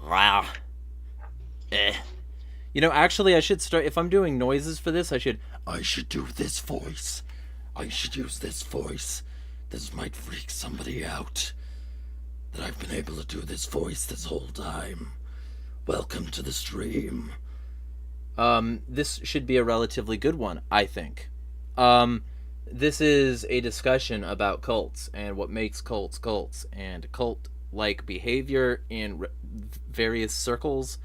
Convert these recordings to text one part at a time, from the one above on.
Rah. Eh. Actually, I should start. If I'm doing noises for this, I should do this voice. I should use this voice. This might freak somebody out. That I've been able to do this voice this whole time. Welcome to the stream. This should be a relatively good one, I think. This is a discussion about cults and what makes cults cults and cult-like behavior in various circles.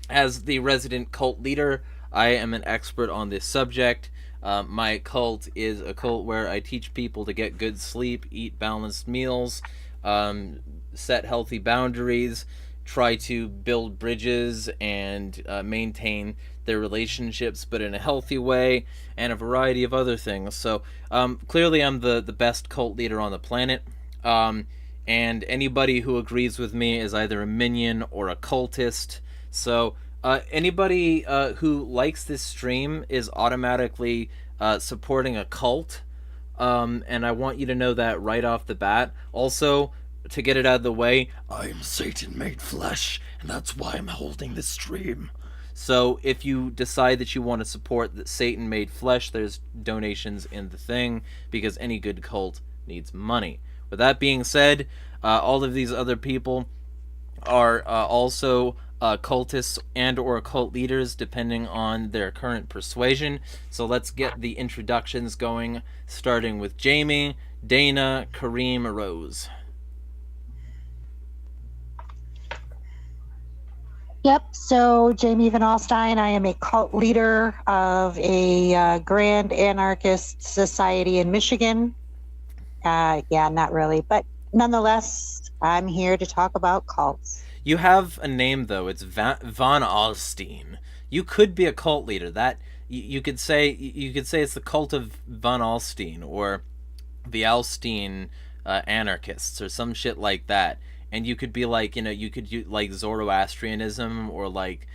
As the resident cult leader, I am an expert on this subject. My cult is a cult where I teach people to get good sleep, eat balanced meals, set healthy boundaries, try to build bridges and maintain their relationships, but in a healthy way, and a variety of other things. So clearly I'm the best cult leader on the planet, and anybody who agrees with me is either a minion or a cultist. So anybody who likes this stream is automatically supporting a cult, and I want you to know that right off the bat. Also, to get it out of the way, I am Satan made flesh, and that's why I'm holding this stream. So if you decide that you want to support the Satan made flesh, there's donations in the thing, because any good cult needs money. With that being said, all of these other people are also cultists and or cult leaders, depending on their current persuasion. So let's get the introductions going, starting with Jamie, Dana, Kareem, Rose. Yep, so Jamie Van Alstyne, I am a cult leader of a grand anarchist society in Michigan. Yeah, not really, but nonetheless, I'm here to talk about cults. You have a name, though. It's Van Alstyne. You could be a cult leader. That you could say it's the cult of Van Alstyne, or the Alstyne anarchists, or some shit like that. And you could be like, you could do like Zoroastrianism, or like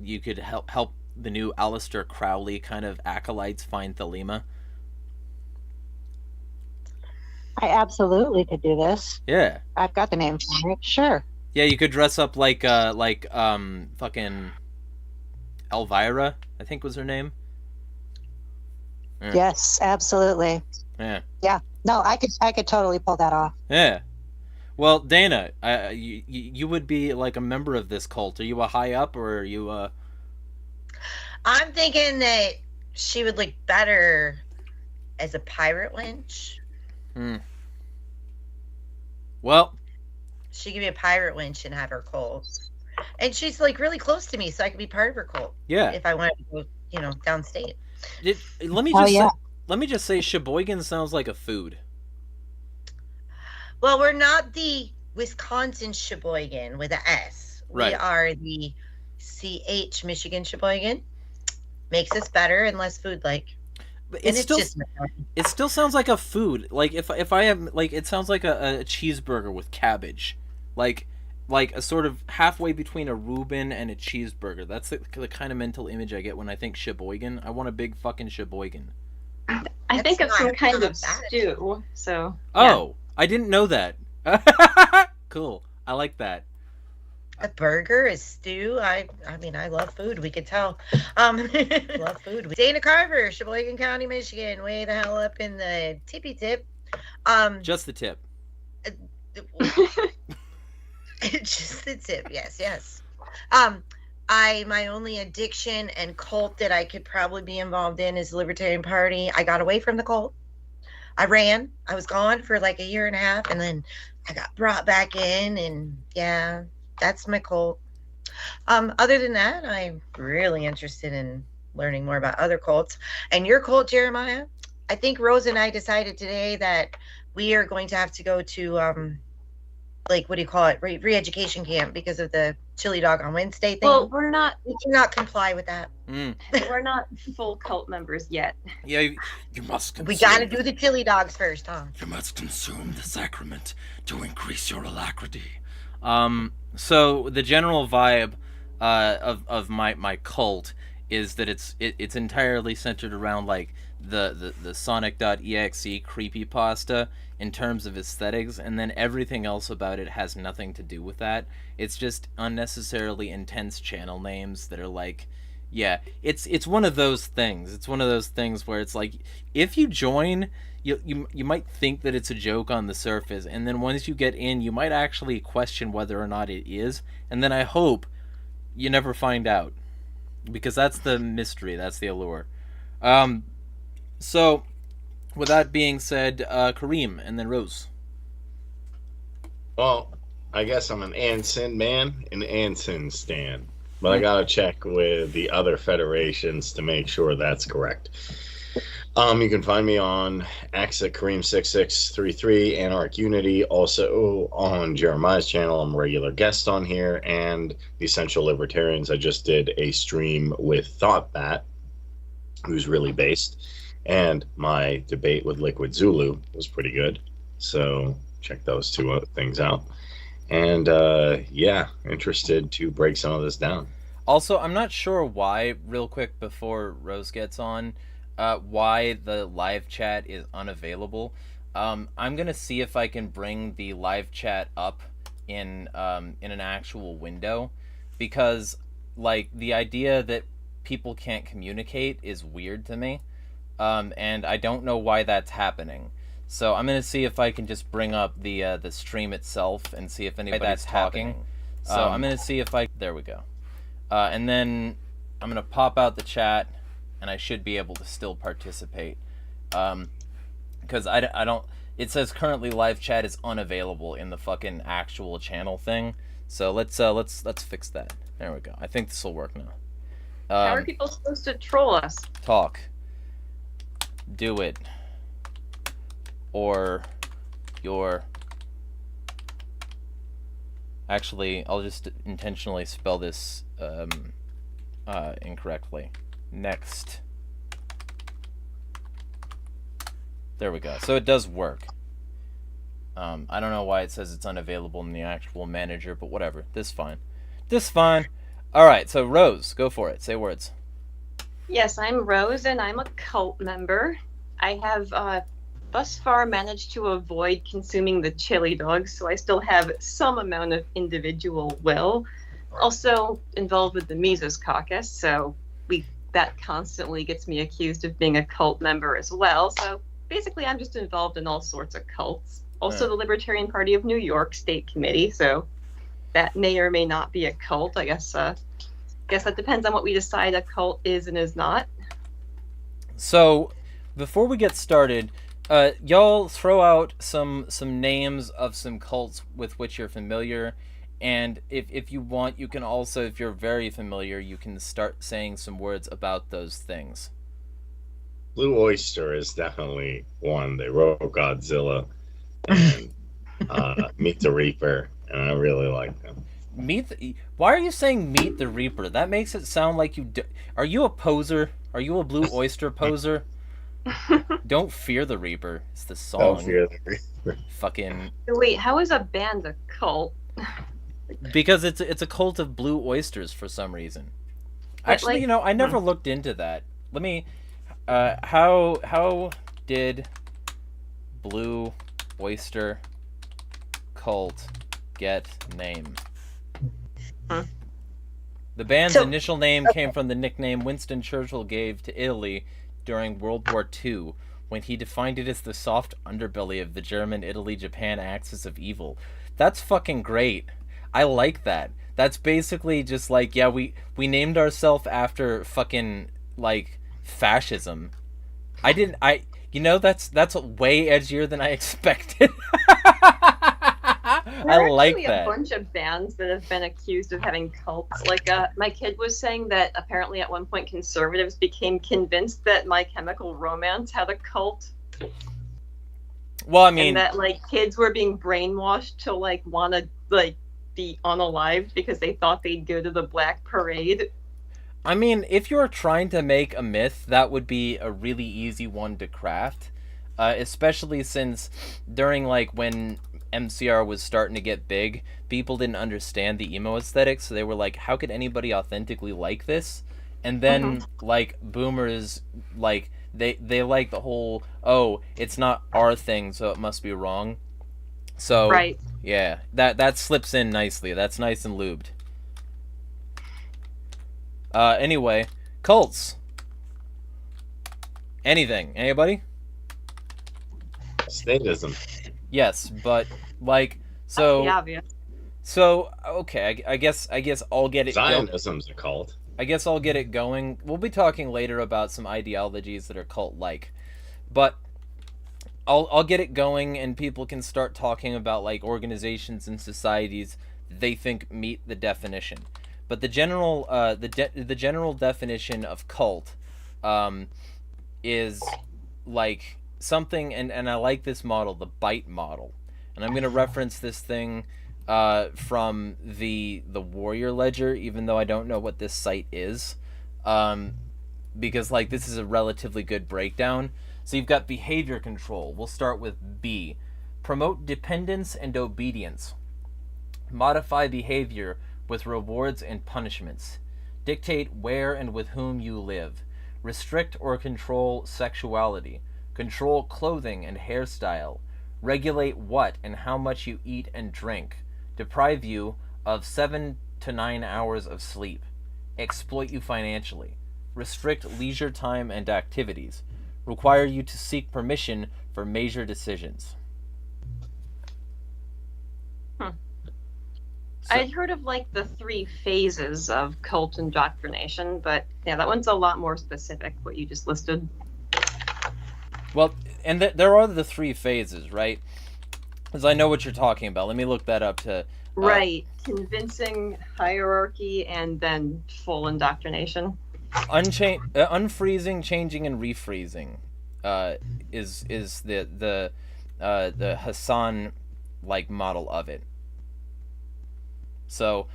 you could help the new Aleister Crowley kind of acolytes find Thelema. I absolutely could do this. Yeah, I've got the name for it. Sure. yeah. You could dress up like fucking Elvira, I think was her name. Yeah. Yes, absolutely. Yeah. Yeah. No, I could totally pull that off. Yeah. Well, Dana, you would be like a member of this cult. Are you a high up, or are you I'm thinking that she would look better as a pirate wench. Well, she could be a pirate wench and have her cult. And she's like really close to me, so I could be part of her cult. Yeah. If I wanted to go, downstate. Let me just say Sheboygan sounds like a food. Well, we're not the Wisconsin Sheboygan with an S. Right. We are the CH Michigan Sheboygan. Makes us better and less food-like. But it still sounds like a food. Like if I have like, it sounds like a cheeseburger with cabbage, like a sort of halfway between a Reuben and a cheeseburger. That's the kind of mental image I get when I think Sheboygan. I want a big fucking Sheboygan. I think of some kind of stew. So. Oh. Yeah. I didn't know that. Cool. I like that. A burger, a stew. I mean, I love food. We could tell. Love food. Dana Carver, Sheboygan County, Michigan. Way the hell up in the tippy tip. Just the tip. Just the tip. Yes. My only addiction and cult that I could probably be involved in is the Libertarian Party. I got away from the cult. I ran. I was gone for like a year and a half, and then I got brought back in, and yeah, that's my cult. Other than that, I'm really interested in learning more about other cults. And your cult, Jeremiah, I think Rose and I decided today that we are going to have to go to like, what do you call it, re-education camp because of the chili dog on Wednesday thing. Well, we cannot comply with that. We're not full cult members yet. Yeah, you must consume. We gotta do the chili dogs first, huh? You must consume the sacrament to increase your alacrity. So the general vibe of my cult is that it's entirely centered around like the Sonic.exe creepypasta, in terms of aesthetics, and then everything else about it has nothing to do with that. It's just unnecessarily intense channel names that are like, yeah, it's one of those things. It's one of those things where it's like, if you join, you might think that it's a joke on the surface, and then once you get in, you might actually question whether or not it is, and then I hope you never find out, because that's the mystery, that's the allure. So, with that being said, Kareem, and then Rose. Well, I guess I'm an Anson man, an Anson stan. But I gotta check with the other federations to make sure that's correct. You can find me on X at Kareem6633, Anarch Unity, also on Jeremiah's channel. I'm a regular guest on here, and the Essential Libertarians. I just did a stream with ThoughtBat, who's really based, and my debate with Liquid Zulu was pretty good. So check those two things out. And yeah, interested to break some of this down. Also, I'm not sure why, real quick before Rose gets on, why the live chat is unavailable. I'm gonna see if I can bring the live chat up in an actual window, because like the idea that people can't communicate is weird to me, and I don't know why that's happening. So I'm gonna see if I can just bring up the stream itself and see if anybody's talking. So I'm gonna see if there we go, and then I'm gonna pop out the chat, and I should be able to still participate, because I don't. It says currently live chat is unavailable in the fucking actual channel thing. So let's fix that. There we go. I think this will work now. How are people supposed to troll us? Talk. Do it. Or your... Actually, I'll just intentionally spell this incorrectly. Next. There we go. So it does work. I don't know why it says it's unavailable in the actual manager, but whatever. This fine. This fine. Alright, so Rose, go for it. Say words. Yes, I'm Rose, and I'm a cult member. I have thus far managed to avoid consuming the chili dogs, so I still have some amount of individual will. Also involved with the Mises Caucus, so that constantly gets me accused of being a cult member as well. So basically, I'm just involved in all sorts of cults. Also, the Libertarian Party of New York State Committee, so that may or may not be a cult. I guess that depends on what we decide a cult is and is not. So, before we get started, y'all throw out some names of some cults with which you're familiar, and if you want, you can also, if you're very familiar, you can start saying some words about those things. Blue Oyster is definitely one. They wrote Godzilla and Meet the Reaper, and I really like them. Why are you saying Meet the Reaper? That makes it sound like you are you a poser? Are you a Blue Oyster poser? Don't fear the Reaper. It's the song. Don't fear the Reaper. Fucking. Wait, how is a band a cult? Because it's a cult of blue oysters for some reason. Actually, I never looked into that. Let me. How did Blue Oyster cult get name? The band's initial name came from the nickname Winston Churchill gave to Italy during World War II, when he defined it as the soft underbelly of the German Italy-Japan axis of evil. That's fucking great. I like that. That's basically just like, yeah, we named ourselves after fucking, like, fascism. That's way edgier than I expected. I like that. There are a bunch of bands that have been accused of having cults. Like, my kid was saying that apparently at one point conservatives became convinced that My Chemical Romance had a cult. Well, I mean, and that like kids were being brainwashed to like want to like be unalived because they thought they'd go to the Black Parade. I mean, if you're trying to make a myth, that would be a really easy one to craft, especially since during like when MCR was starting to get big, people didn't understand the emo aesthetic, so they were like, how could anybody authentically like this? And then like boomers like They like the whole, oh, it's not our thing, so it must be wrong. So Right. yeah, that slips in nicely. That's nice and lubed. Anyway, cults. Anything? Anybody? Statism. Yes, but like so. The obvious. So okay, I guess I'll get it. Zionism's a cult. I guess I'll get it going. We'll be talking later about some ideologies that are cult-like, but I'll get it going, and people can start talking about like organizations and societies they think meet the definition. But the general the general definition of cult is like something, and I like this model, the bite model, and I'm gonna reference this thing from the Warrior Ledger, even though I don't know what this site is, because like this is a relatively good breakdown. So you've got behavior control. We'll start with B. Promote dependence and obedience. Modify behavior with rewards and punishments. Dictate where and with whom you live. Restrict or control sexuality. Control clothing and hairstyle. Regulate what and how much you eat and drink. Deprive you of 7 to 9 hours of sleep. Exploit you financially. Restrict leisure time and activities. Require you to seek permission for major decisions. Hmm. So, I'd heard of like the 3 phases of cult indoctrination, but yeah, that one's a lot more specific, what you just listed. well, and there are the 3 phases, right? Because I know what you're talking about. Let me look that up to... Right. Convincing, hierarchy, and then full indoctrination. Unfreezing, changing, and refreezing is the Hassan like model of it. So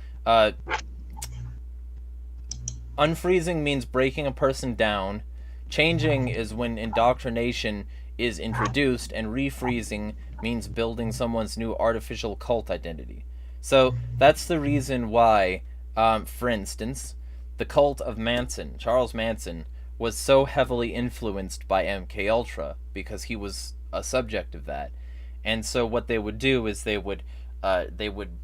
unfreezing means breaking a person down. Changing is when indoctrination is introduced, and refreezing means building someone's new artificial cult identity. So that's the reason why, for instance, the cult of Manson, Charles Manson, was so heavily influenced by MKUltra because he was a subject of that. And so what they would do is they would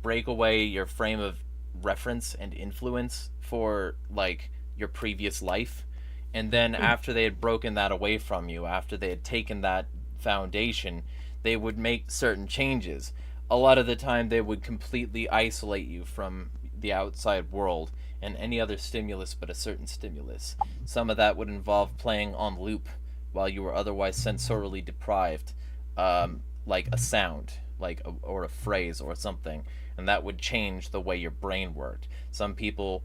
break away your frame of reference and influence for like your previous life, and then after they had broken that away from you, after they had taken that foundation, they would make certain changes. A lot of the time they would completely isolate you from the outside world and any other stimulus but a certain stimulus. Some of that would involve playing on loop while you were otherwise sensorially deprived, like a sound, or a phrase or something, and that would change the way your brain worked. Some people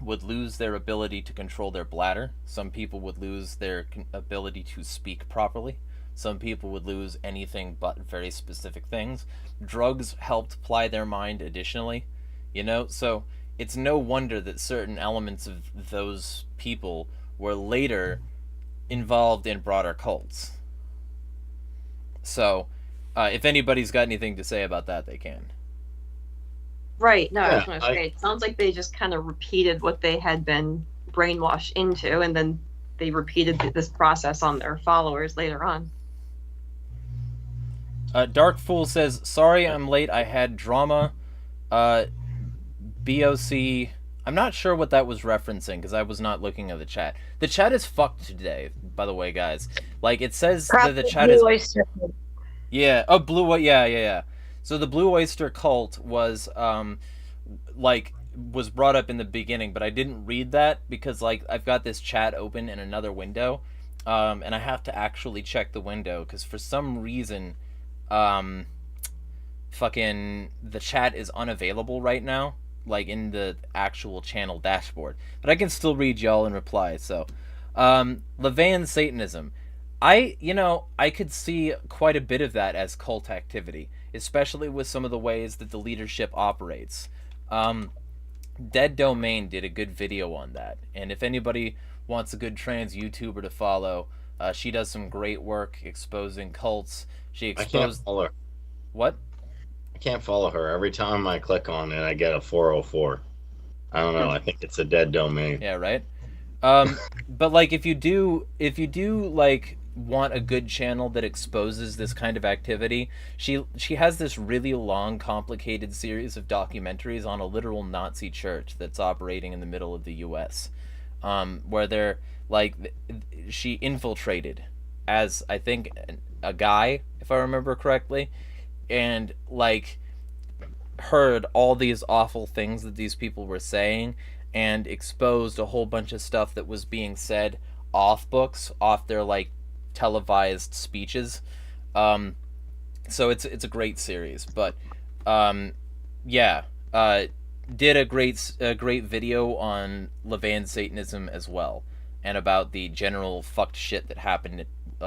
would lose their ability to control their bladder. Some people would lose their ability to speak properly. Some people would lose anything but very specific things. Drugs helped ply their mind additionally, so it's no wonder that certain elements of those people were later involved in broader cults. So, if anybody's got anything to say about that, they can. Right. No, I was Yeah, going to say, it sounds like they just kind of repeated what they had been brainwashed into, and then they repeated this process on their followers later on. Dark Fool says, sorry I'm late, I had drama. BOC... I'm not sure what that was referencing, because I was not looking at the chat. The chat is fucked today, by the way, guys. Like, it says that the chat is... Yeah, oh, yeah. So the Blue Oyster cult was, was brought up in the beginning, but I didn't read that because, I've got this chat open in another window, and I have to actually check the window, because for some reason, fucking the chat is unavailable right now, in the actual channel dashboard. But I can still read y'all and reply, so. Levian Satanism. I could see quite a bit of that as cult activity, especially with some of the ways that the leadership operates. Dead Domain did a good video on that, and if anybody wants a good trans YouTuber to follow, she does some great work exposing cults. She exposed... I can't follow her. What? I can't follow her. Every time I click on it, I get a 404. I don't know. I think it's a dead domain. Yeah, right? But like if you do like want a good channel that exposes this kind of activity, she has this really long, complicated series of documentaries on a literal Nazi church that's operating in the middle of the U.S. Where they're like she infiltrated as I think a guy, if I remember correctly, and like heard all these awful things that these people were saying and exposed a whole bunch of stuff that was being said off books, off their like televised speeches. Um, so it's a great series, but yeah, did a great video on Levan Satanism as well, and about the general fucked shit that happened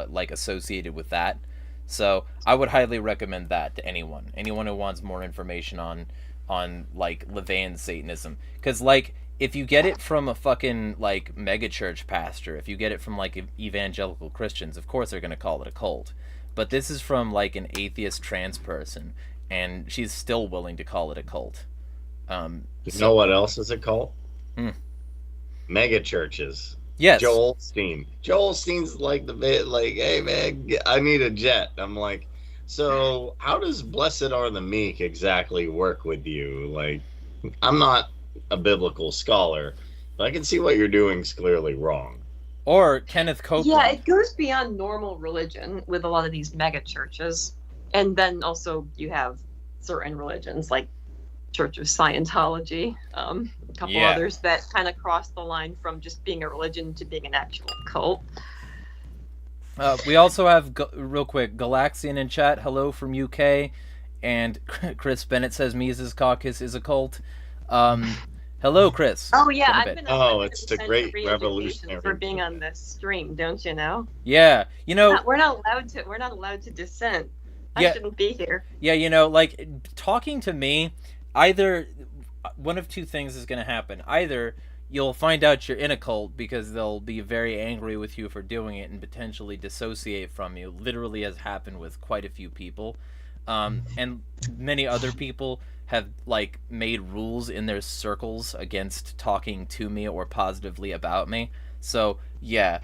like associated with that. So I would highly recommend that to anyone who wants more information on like Levan Satanism, because like if you get it from a fucking like megachurch pastor, if you get it from like evangelical Christians, of course they're gonna call it a cult. But this is from like an atheist trans person, and she's still willing to call it a cult. You know what else is a cult? Hmm. Mega churches. Yes. Joel Osteen. Joel Osteen's like the bit, like, hey man, I need a jet. I'm like, so how does "Blessed are the meek" exactly work with you? Like, I'm not a biblical scholar, but I can see what you're doing is clearly wrong. Or Kenneth Copeland. Yeah, it goes beyond normal religion with a lot of these mega churches. And then also you have certain religions like Church of Scientology, a couple others that kind of cross the line from just being a religion to being an actual cult. We also have, real quick, Galaxian in chat. Hello from UK. And Chris Bennett says Mises Caucus is a cult. Hello, Chris. Oh, yeah. I've been it's the great revolutionary for being on this stream, don't you know? Yeah. You know, we're not allowed to dissent. I shouldn't be here. Yeah, you know, like, talking to me, either one of two things is going to happen. Either you'll find out you're in a cult because they'll be very angry with you for doing it and potentially dissociate from you, literally has happened with quite a few people. And many other people have like made rules in their circles against talking to me or positively about me. So yeah,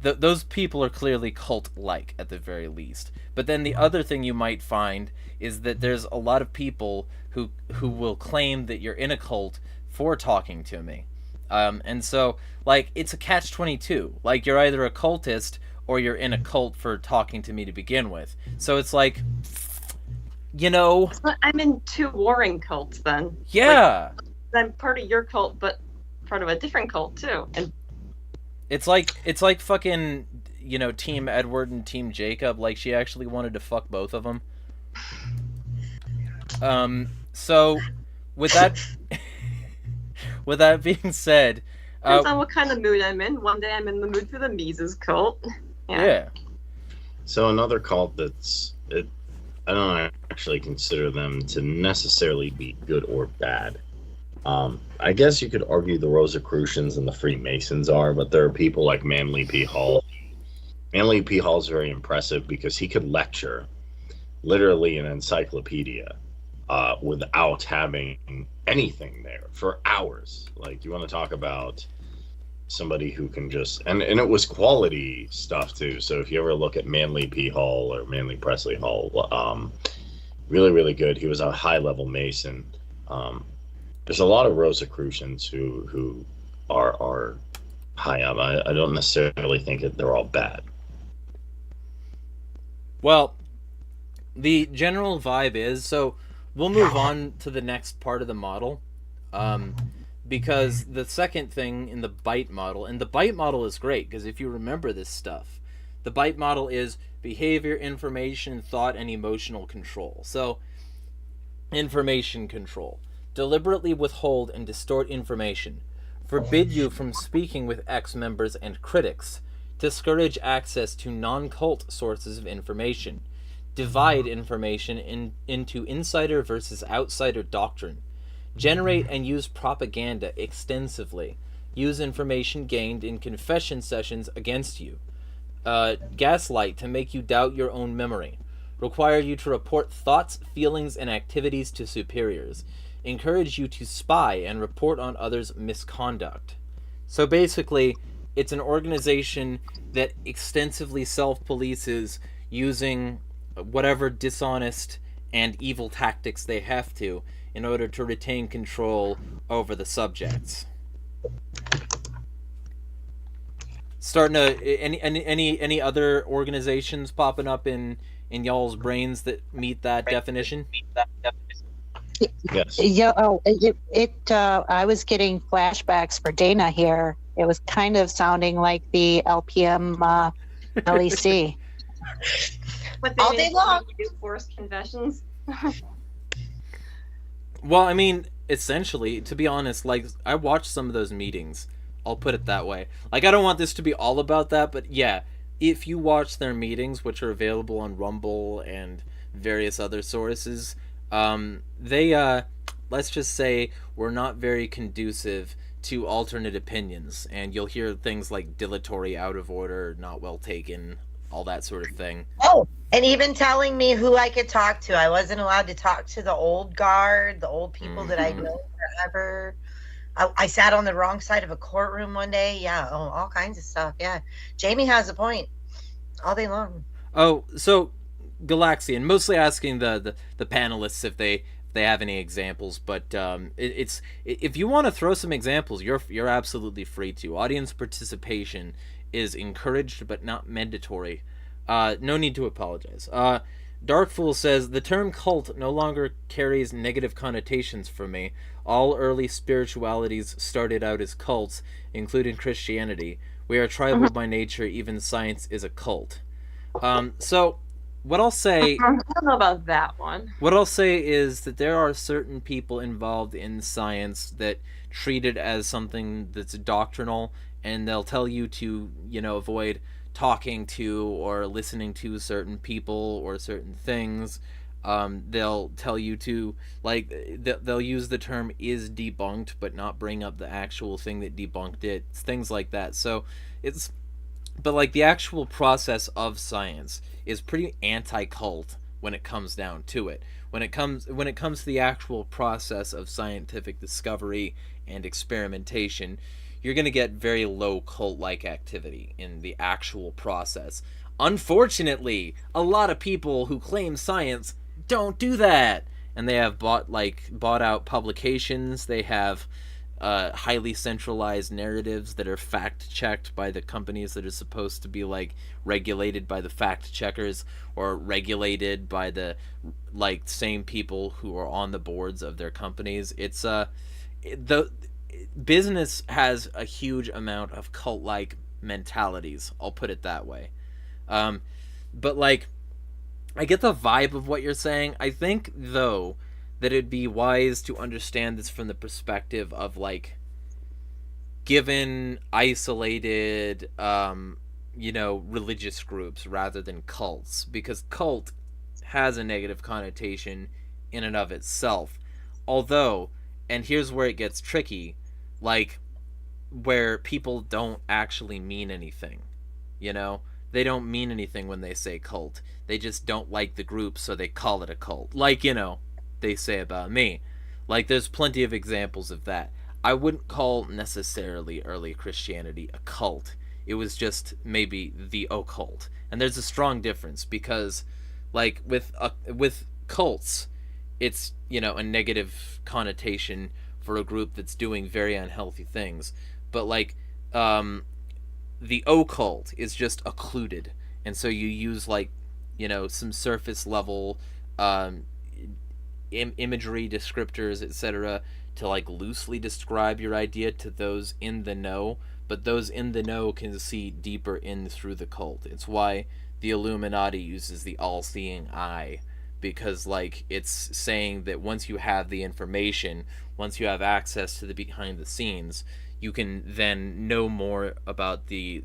those people are clearly cult-like at the very least. But then the other thing you might find is that there's a lot of people who will claim that you're in a cult for talking to me. And so like it's a catch-22. Like you're either a cultist or you're in a cult for talking to me to begin with. So it's like, you know, I'm in two warring cults then. Yeah. Like, I'm part of your cult, but part of a different cult too. And it's like fucking, you know, Team Edward and Team Jacob. Like she actually wanted to fuck both of them. So with that with that being said, depends on what kind of mood I'm in. One day I'm in the mood for the Mises cult. Yeah. So another cult I don't actually consider them to necessarily be good or bad. I guess you could argue the Rosicrucians and the Freemasons are, but there are people like Manly P. Hall. Manly P. Hall is very impressive because he could lecture literally an encyclopedia without having anything there for hours. Like, you want to talk about somebody who can just... And it was quality stuff, too. So if you ever look at Manly P. Hall or Manly Presley Hall, really, really good. He was a high-level Mason. There's a lot of Rosicrucians who are high up. I don't necessarily think that they're all bad. Well, the general vibe is, so we'll move on to the next part of the model, because the second thing in the BITE model, and the BITE model is great, because if you remember this stuff, the BITE model is behavior, information, thought, and emotional control. So, information control. Deliberately withhold and distort information. Forbid you from speaking with ex-members and critics. Discourage access to non-cult sources of information. Divide information into insider versus outsider doctrine. Generate and use propaganda extensively. Use information gained in confession sessions against you. Gaslight to make you doubt your own memory. Require you to report thoughts, feelings, and activities to superiors. Encourage you to spy and report on others' misconduct. So basically, it's an organization that extensively self-polices using whatever dishonest and evil tactics they have to in order to retain control over the subjects. Starting to any other organizations popping up in y'all's brains that meet that definition? Yes. Yeah. Oh, I was getting flashbacks for Dana here. It was kind of sounding like the LPM LEC. But they All day long. do forced confessions. Well, I mean, essentially, to be honest, like, I watched some of those meetings. I'll put it that way. Like, I don't want this to be all about that, but yeah, if you watch their meetings, which are available on Rumble and various other sources, they, let's just say, were not very conducive to alternate opinions, and you'll hear things like dilatory, out of order, not well taken, all that sort of thing. Oh, and even telling me who I could talk to. I wasn't allowed to talk to the old guard, the old people that I've known forever. I sat on the wrong side of a courtroom one day. Yeah, all kinds of stuff. Yeah, Jamie has a point all day long. Oh, so Galaxian, mostly asking the panelists if they have any examples, but it's if you want to throw some examples, you're absolutely free to. Audience participation is encouraged but not mandatory. No need to apologize. Darkfool says, the term cult no longer carries negative connotations for me. All early spiritualities started out as cults, including Christianity. We are tribal by nature, even science is a cult. So, what I'll say... I don't know about that one. What I'll say is that there are certain people involved in science that treat it as something that's doctrinal, and they'll tell you to, avoid talking to or listening to certain people or certain things. They'll tell you to, like, they'll use the term is debunked but not bring up the actual thing that debunked it. It's things like that. So but like the actual process of science is pretty anti-cult when it comes down to it. When it comes to the actual process of scientific discovery and experimentation, you're going to get very low cult-like activity in the actual process. Unfortunately, a lot of people who claim science don't do that, and they have bought out publications. They have highly centralized narratives that are fact-checked by the companies that are supposed to be regulated by the fact-checkers, or regulated by the same people who are on the boards of their companies. It's the business has a huge amount of cult-like mentalities, I'll put it that way. But I get the vibe of what you're saying. I think, though, that it'd be wise to understand this from the perspective of, given isolated, religious groups rather than cults. Because cult has a negative connotation in and of itself. Although, and here's where it gets tricky, where people don't actually mean anything, They don't mean anything when they say cult. They just don't like the group, so they call it a cult. They say about me. There's plenty of examples of that. I wouldn't call necessarily early Christianity a cult. It was just maybe the occult. And there's a strong difference because, with cults, it's, a negative connotation for a group that's doing very unhealthy things. But, the occult is just occluded, and so you use some surface level imagery descriptors, etc., to loosely describe your idea to those in the know, but those in the know can see deeper in through the cult. It's why the Illuminati uses the all-seeing eye, because it's saying that once you have the information, once you have access to the behind the scenes, you can then know more about the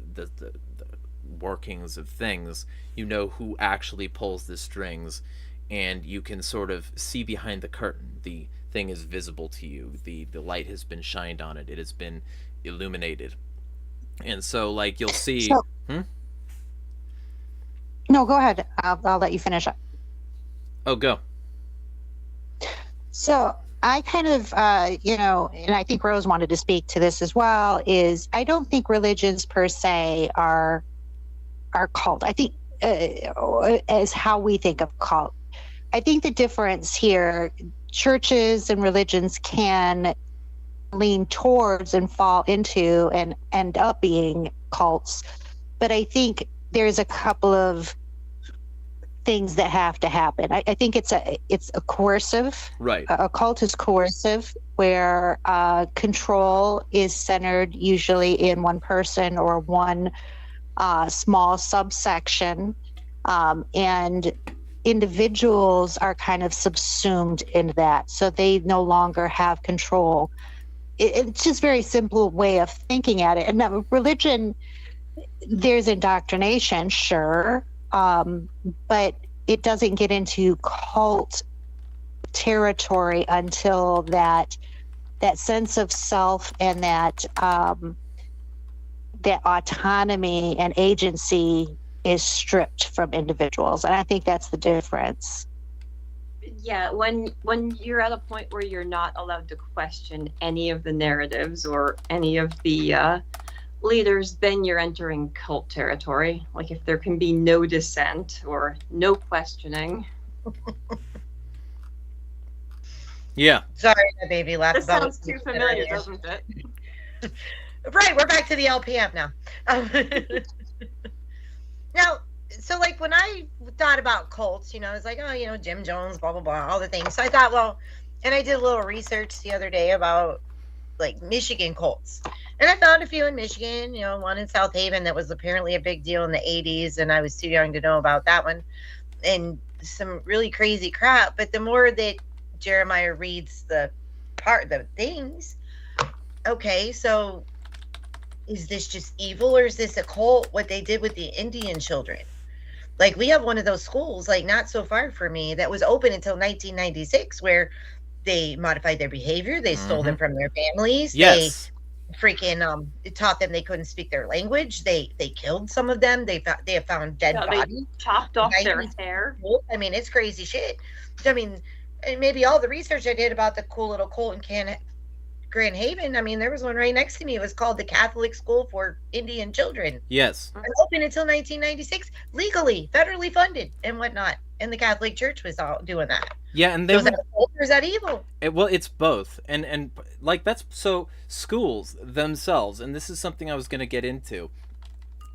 workings of things. You know who actually pulls the strings, and you can sort of see behind the curtain. The thing is visible to you. The light has been shined on it. It has been illuminated. And so, you'll see... No, go ahead. I'll let you finish up. Oh, go. So, I kind of, and I think Rose wanted to speak to this as well, is I don't think religions per se are cult. I think as how we think of cult. I think the difference here, churches and religions can lean towards and fall into and end up being cults. But I think there's a couple of things that have to happen. I think it's a coercive. Right. A cult is coercive, where control is centered usually in one person or one small subsection, and individuals are kind of subsumed in that, so they no longer have control. It's just a very simple way of thinking at it. And now religion, there's indoctrination, sure, but it doesn't get into cult territory until that sense of self and that autonomy and agency is stripped from individuals. And I think that's the difference. Yeah, when you're at a point where you're not allowed to question any of the narratives or any of the leaders, then you're entering cult territory. Like if there can be no dissent or no questioning. Yeah. Sorry, my baby laughed This about sounds too familiar, doesn't it? Right, we're back to the LPF now. Now, so like when I thought about cults, it's like, oh, Jim Jones, blah, blah, blah, all the things. So I thought, well, and I did a little research the other day about like Michigan cults. And I found a few in Michigan, one in South Haven that was apparently a big deal in the 80s. And I was too young to know about that one. And some really crazy crap. But the more that Jeremiah reads the things, okay, so is this just evil or is this a cult, what they did with the Indian children? Like we have one of those schools, like not so far from me, that was open until 1996, where they modified their behavior. They stole them from their families. Yes. They freaking taught them they couldn't speak their language. They killed some of them. They have found dead bodies. They chopped off their hair. I mean, it's crazy shit. I mean, and maybe all the research I did about the cool little cult in Grand Haven, I mean, there was one right next to me. It was called the Catholic School for Indian Children. Yes. Open until 1996, legally, federally funded, and whatnot. And the Catholic Church was all doing that. Yeah, and they was that cult or is that evil? Well, it's both, and like that's so schools themselves, and this is something I was going to get into,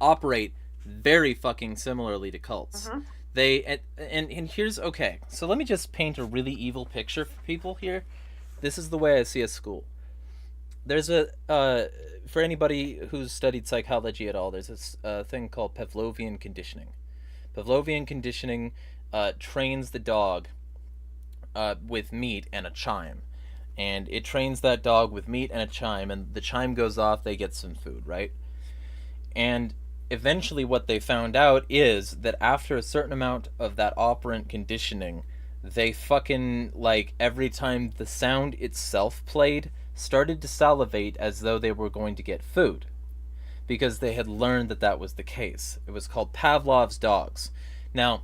operate very fucking similarly to cults. They and here's okay. So let me just paint a really evil picture for people here. This is the way I see a school. There's for anybody who's studied psychology at all, there's this thing called Pavlovian conditioning. Pavlovian conditioning trains the dog with meat and a chime. And it trains that dog with meat and a chime, and the chime goes off, they get some food, right? And eventually what they found out is that after a certain amount of that operant conditioning, they fucking, like, every time the sound itself played, started to salivate as though they were going to get food, because they had learned that that was the case. It was called Pavlov's dogs. Now,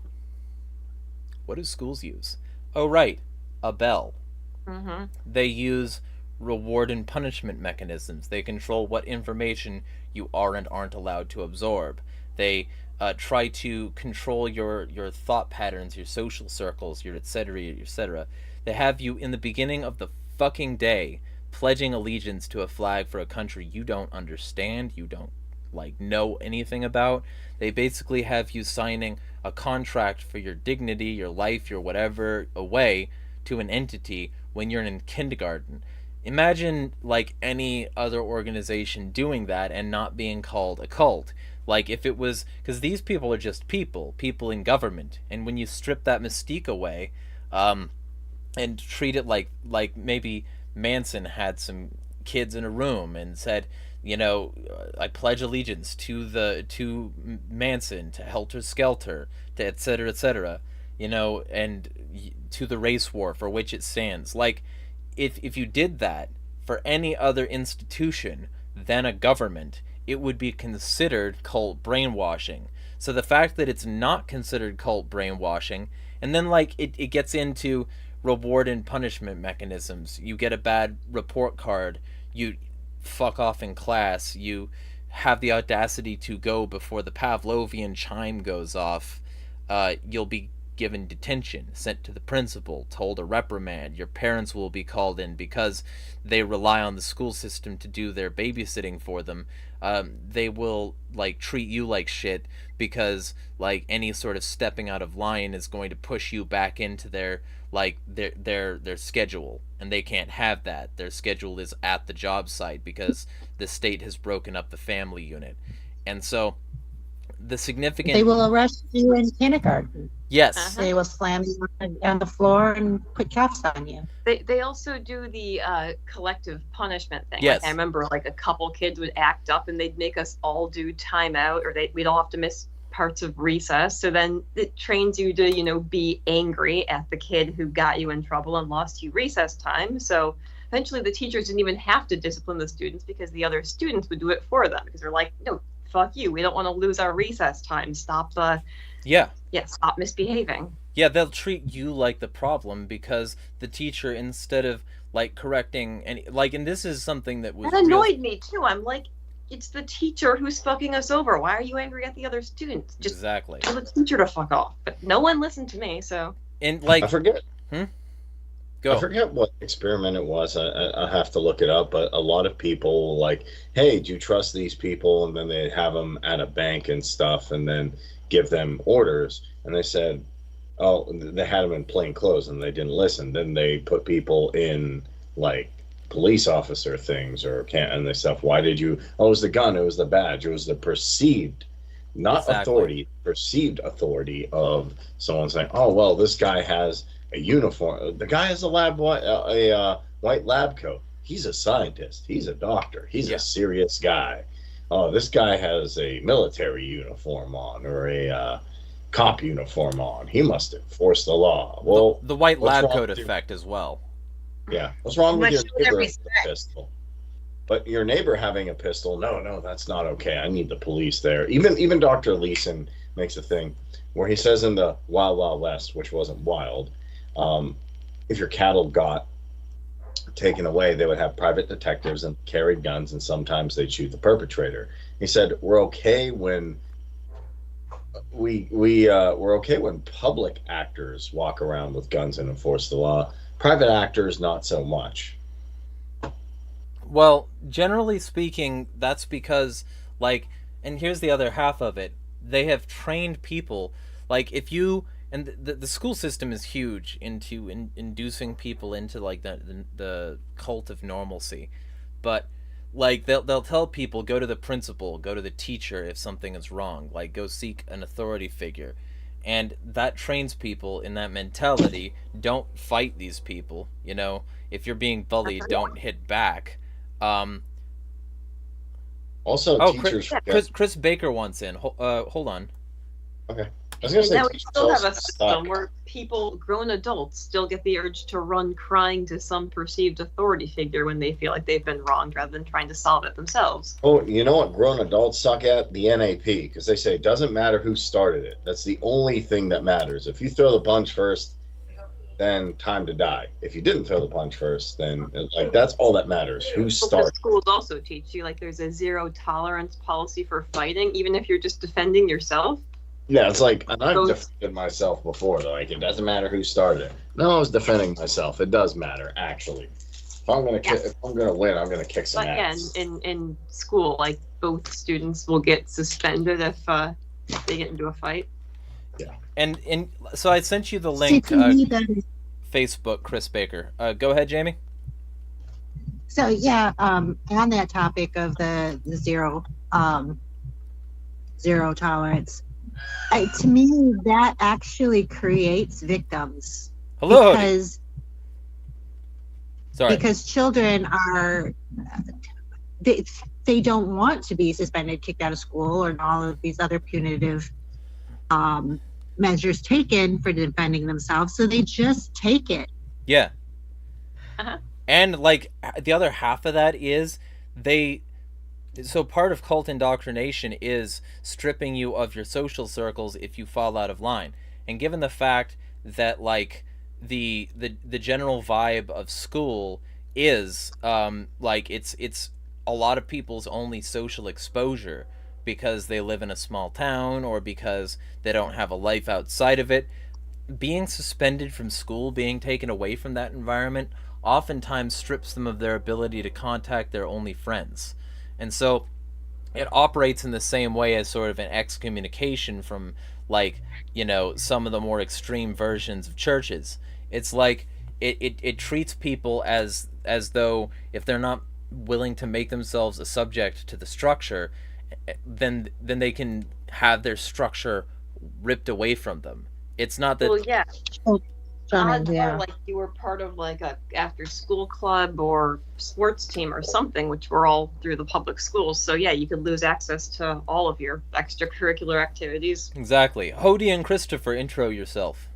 what do schools use? Oh, right, a bell. They use reward and punishment mechanisms. They control what information you are and aren't allowed to absorb. They try to control your thought patterns, your social circles, your etc., etc. They have you in the beginning of the fucking day pledging allegiance to a flag for a country you don't understand, you don't know anything about. They basically have you signing a contract for your dignity, your life, your whatever away to an entity when you're in kindergarten. Imagine any other organization doing that and not being called a cult. If it was, because these people are just people in government, and when you strip that mystique away, and treat it like maybe Manson had some kids in a room and said, I pledge allegiance to Manson, to Helter Skelter, to etc., and to the race war for which it stands. If you did that for any other institution than a government, it would be considered cult brainwashing. So the fact that it's not considered cult brainwashing, and then it gets into reward and punishment mechanisms. You get a bad report card, you fuck off in class, you have the audacity to go before the Pavlovian chime goes off, you'll be given detention, sent to the principal, told a reprimand. Your parents will be called in because they rely on the school system to do their babysitting for them. They will like treat you like shit because like any sort of stepping out of line is going to push you back into their schedule, and they can't have that. Their schedule is at the job site because the state has broken up the family unit. And so the significant... They will arrest you in kindergarten. Yes. They will slam you on the floor and put cuffs on you. They also do the collective punishment thing. Yes. Like, I remember like a couple kids would act up and they'd make us all do timeout, or we'd all have to miss parts of recess. So then it trains you to, you know, be angry at the kid who got you in trouble and lost you recess time. So eventually the teachers didn't even have to discipline the students because the other students would do it for them, because they're like, no, fuck you. We don't want to lose our recess time. Stop stop misbehaving. Yeah, they'll treat you like the problem because the teacher, instead of like correcting any, like, and this is something that was That annoyed me too. I'm like, it's the teacher who's fucking us over. Why are you angry at the other students? Just exactly tell the teacher to fuck off. But no one listened to me, so. And like, I forget. Go. I forget what experiment it was. I have to look it up. But a lot of people like, hey, do you trust these people? And then they have them at a bank and stuff, and then give them orders. And they said, oh, they had them in plain clothes, and they didn't listen. Then they put people in like police officer things and they stuff. Why did you? Oh, it was the gun. It was the badge. It was the perceived, not authority, perceived authority of someone saying, oh, well, this guy has a uniform. The guy has a white lab coat. He's a scientist. He's a doctor. He's a serious guy. Oh, this guy has a military uniform on, or a cop uniform on. He must enforce the law. Well, the white lab coat effect as well. Yeah. What's wrong with your neighbor with with a pistol? But your neighbor having a pistol, no, that's not okay. I need the police there. Even Dr. Leeson makes a thing where he says in the Wild Wild West, which wasn't wild, if your cattle got taken away, they would have private detectives and carried guns, and sometimes they'd shoot the perpetrator. He said, we're okay when we're okay when public actors walk around with guns and enforce the law. Private actors, not so much. Well, generally speaking, that's because, like, and here's the other half of it, they have trained people, like, if you, and the school system is huge into inducing people into, like, the cult of normalcy, but, like, they'll tell people, go to the principal, go to the teacher if something is wrong, like, go seek an authority figure. And that trains people in that mentality. Don't fight these people, you know. If you're being bullied, don't hit back. Also, teachers. Chris Baker wants in. Hold on. Okay. I was gonna say, Now we still have a teachers system suck. where people, grown adults, still get the urge to run crying to some perceived authority figure when they feel like they've been wronged, rather than trying to solve it themselves. Oh, you know what grown adults suck at? The NAP, because they say it doesn't matter who started it. That's the only thing that matters. If you throw the punch first, then time to die. If you didn't throw the punch first, then like that's all that matters. Who But started? schools also teach you, like, there's a zero tolerance policy for fighting, even if you're just defending yourself. Yeah, it's like, and I've defended myself before, though. Like, it doesn't matter who started it. No, I was defending myself. It does matter, actually. If I'm gonna win, I'm gonna kick some But yeah, ass. in school, like, both students will get suspended if they get into a fight. Yeah. And so I sent you the link, See, to me, that is- Facebook, Chris Baker. Go ahead, Jamie. So yeah, on that topic of the zero tolerance, to me that actually creates victims. Hello. Because children are they don't want to be suspended, kicked out of school, and all of these other punitive measures taken for defending themselves, so they just take it. Yeah. Uh-huh. And like the other half of that is so part of cult indoctrination is stripping you of your social circles if you fall out of line. And given the fact that like the general vibe of school is like it's a lot of people's only social exposure because they live in a small town or because they don't have a life outside of it. Being suspended from school, being taken away from that environment, oftentimes strips them of their ability to contact their only friends. And so it operates in the same way as sort of an excommunication from, like, some of the more extreme versions of churches. It's like it treats people as though if they're not willing to make themselves a subject to the structure, then they can have their structure ripped away from them. It's not that. Well, yeah. Johnny, Odds yeah. are like you were part of like a after school club or sports team or something, which were all through the public schools. So yeah, you could lose access to all of your extracurricular activities. Exactly. Hody and Christopher, intro yourself.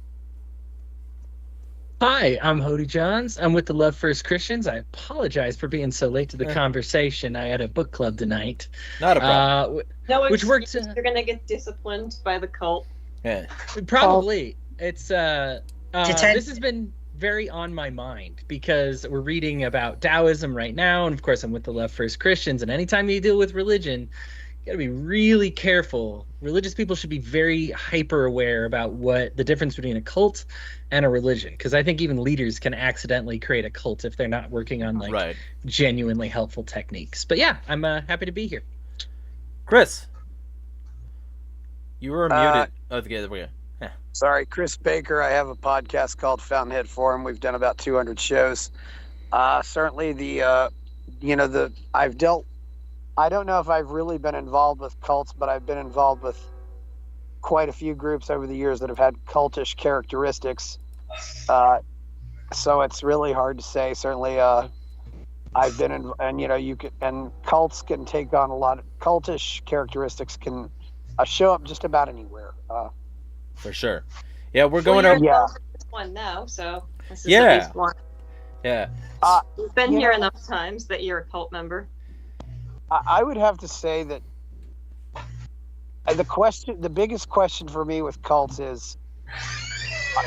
Hi, I'm Hody Johns. I'm with the Love First Christians. I apologize for being so late to the conversation. I had a book club tonight. Not a problem. No, Which works. You're gonna get disciplined by the cult. Yeah. Probably. It's Detention. this has been very on my mind because we're reading about Taoism right now, and of course I'm with the Love First Christians, and anytime you deal with religion, you got to be really careful. Religious people should be very hyper aware about what the difference between a cult and a religion, because I think even leaders can accidentally create a cult if they're not working on Right. genuinely helpful techniques. But yeah, I'm happy to be here. Chris, you were muted. Oh, there we go. Sorry, Chris Baker. I have a podcast called Fountainhead Forum. We've done about 200 shows. Certainly I don't know if I've really been involved with cults, but I've been involved with quite a few groups over the years that have had cultish characteristics. So it's really hard to say. Certainly, I've been in, and cults can take on a lot of cultish characteristics can show up just about anywhere. For sure. Yeah, we're Well, going you're over. involved in this one now, so this is Yeah. at least one. Yeah. You've been You here know- enough times that you're a cult member. I would have to say that the biggest question for me with cults is,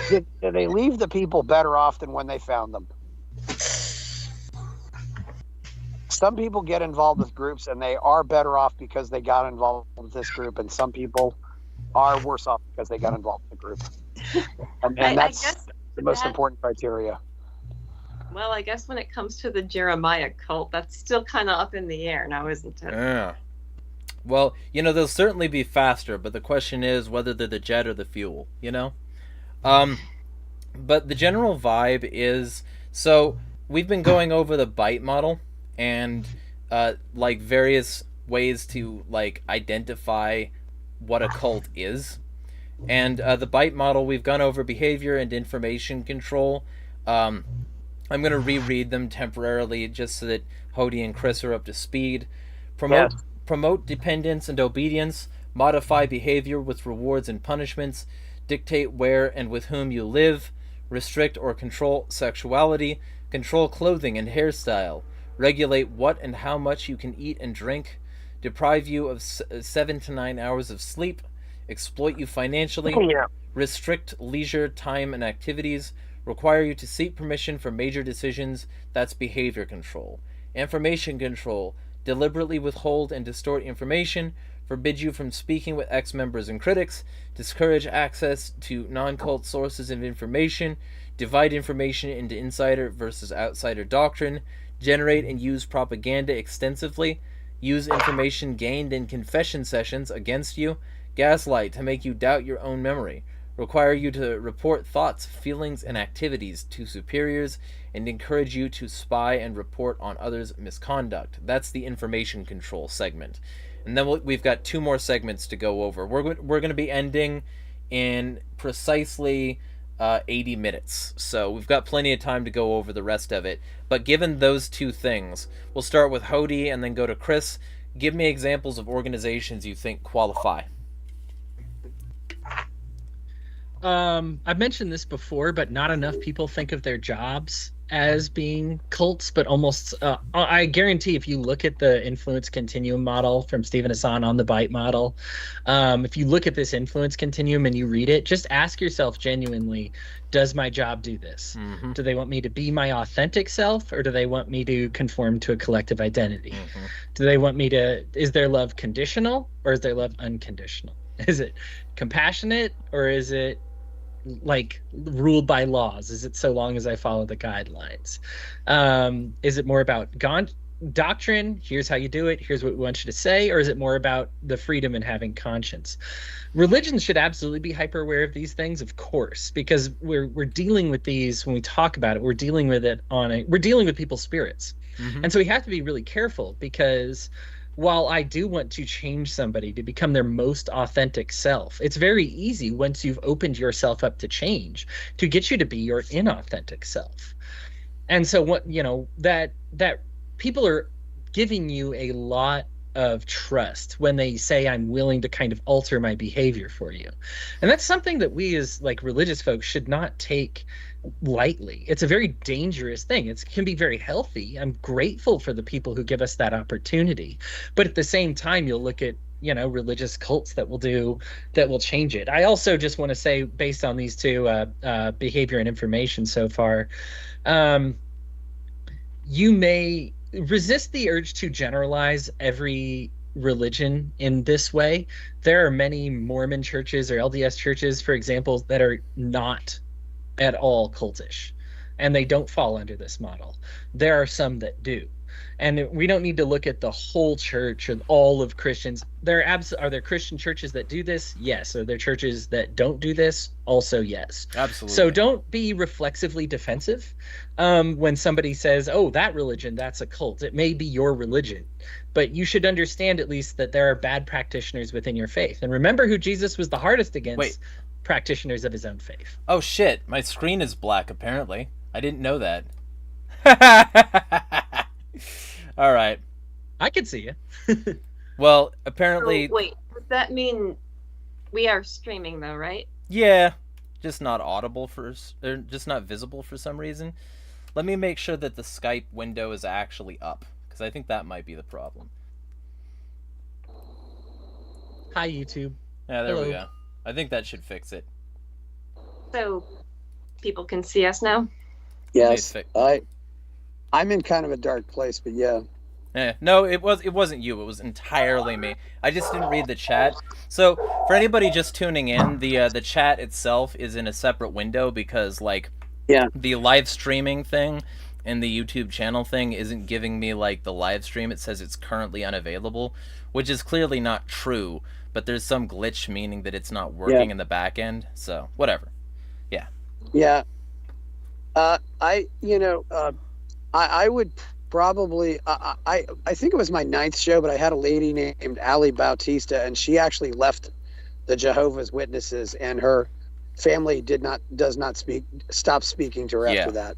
did they leave the people better off than when they found them? Some people get involved with groups and they are better off because they got involved with this group, and some people are worse off because they got involved with the group. And I that's guess the most that- important criteria. Well, I guess when it comes to the Jeremiah cult, that's still kind of up in the air now, isn't it? Yeah. Well, they'll certainly be faster, but the question is whether they're the jet or the fuel, But the general vibe is, so we've been going over the bite model and various ways to identify what a cult is. And the bite model, we've gone over behavior and information control. I'm going to reread them temporarily just so that Hody and Chris are up to speed. Promote dependence and obedience. Modify behavior with rewards and punishments. Dictate where and with whom you live. Restrict or control sexuality. Control clothing and hairstyle. Regulate what and how much you can eat and drink. Deprive you of 7 to 9 hours of sleep. Exploit you financially. Restrict leisure time and activities. Require you to seek permission for major decisions. That's behavior control. Information control. Deliberately withhold and distort information. Forbid you from speaking with ex-members and critics. Discourage access to non-cult sources of information. Divide information into insider versus outsider doctrine. Generate and use propaganda extensively. Use information gained in confession sessions against you. Gaslight to make you doubt your own memory. Require you to report thoughts, feelings, and activities to superiors, and encourage you to spy and report on others' misconduct. That's the information control segment. And then we've got 2 more segments to go over. We're going to be ending in precisely 80 minutes. So we've got plenty of time to go over the rest of it. But given those 2 things, we'll start with Hody and then go to Chris. Give me examples of organizations you think qualify. I've mentioned this before, but not enough people think of their jobs as being cults, but almost, I guarantee if you look at the influence continuum model from Stephen Hassan on the Byte model, if you look at this influence continuum and you read it, just ask yourself genuinely, does my job do this? Mm-hmm. Do they want me to be my authentic self, or do they want me to conform to a collective identity? Mm-hmm. Do they want me to, is their love conditional or is their love unconditional? Is it compassionate or is it like ruled by laws? Is it so long as I follow the guidelines? Is it more about doctrine? Here's how you do it. Here's what we want you to say. Or is it more about the freedom and having conscience? Religions should absolutely be hyper aware of these things, of course, because we're dealing with these when we talk about it. We're dealing with it we're dealing with people's spirits. Mm-hmm. And so we have to be really careful, because while I do want to change somebody to become their most authentic self, it's very easy once you've opened yourself up to change to get you to be your inauthentic self. And so what, that people are giving you a lot of trust when they say, I'm willing to kind of alter my behavior for you. And that's something that we as like religious folks should not take lightly. It's a very dangerous thing. It can be very healthy. I'm grateful for the people who give us that opportunity. But at the same time, you'll look at, religious cults that will change it. I also just want to say, based on these two, behavior and information so far, you may resist the urge to generalize every religion in this way. There are many Mormon churches or LDS churches, for example, that are not at all cultish, and they don't fall under this model. There are some that do, and we don't need to look at the whole church or all of Christians. Are there Christian churches that do this? Yes. Are there churches that don't do this? Also, yes. Absolutely. So don't be reflexively defensive when somebody says, oh, that religion, that's a cult. It may be your religion, but you should understand at least that there are bad practitioners within your faith. And remember who Jesus was the hardest against. Wait. Practitioners of his own faith. Oh shit, my screen is black apparently. I didn't know that. All right. I can see you. Well, apparently... So, wait, does that mean we are streaming though, right? Yeah, just not audible or just not visible for some reason. Let me make sure that the Skype window is actually up, because I think that might be the problem. Hi, YouTube. Yeah, there Hello. we go. I think that should fix it. So people can see us now? Yes, Nice I'm in kind of a dark place, but yeah. No, it wasn't you. It was entirely me. I just didn't read the chat. So for anybody just tuning in, the chat itself is in a separate window because the live streaming thing and the YouTube channel thing isn't giving me the live stream. It says it's currently unavailable, which is clearly not true. But there's some glitch, meaning that it's not working in the back end. So whatever. Yeah. Yeah. I would probably, I think it was my 9th show, but I had a lady named Ali Bautista, and she actually left the Jehovah's Witnesses, and her family does not stop speaking to her after that.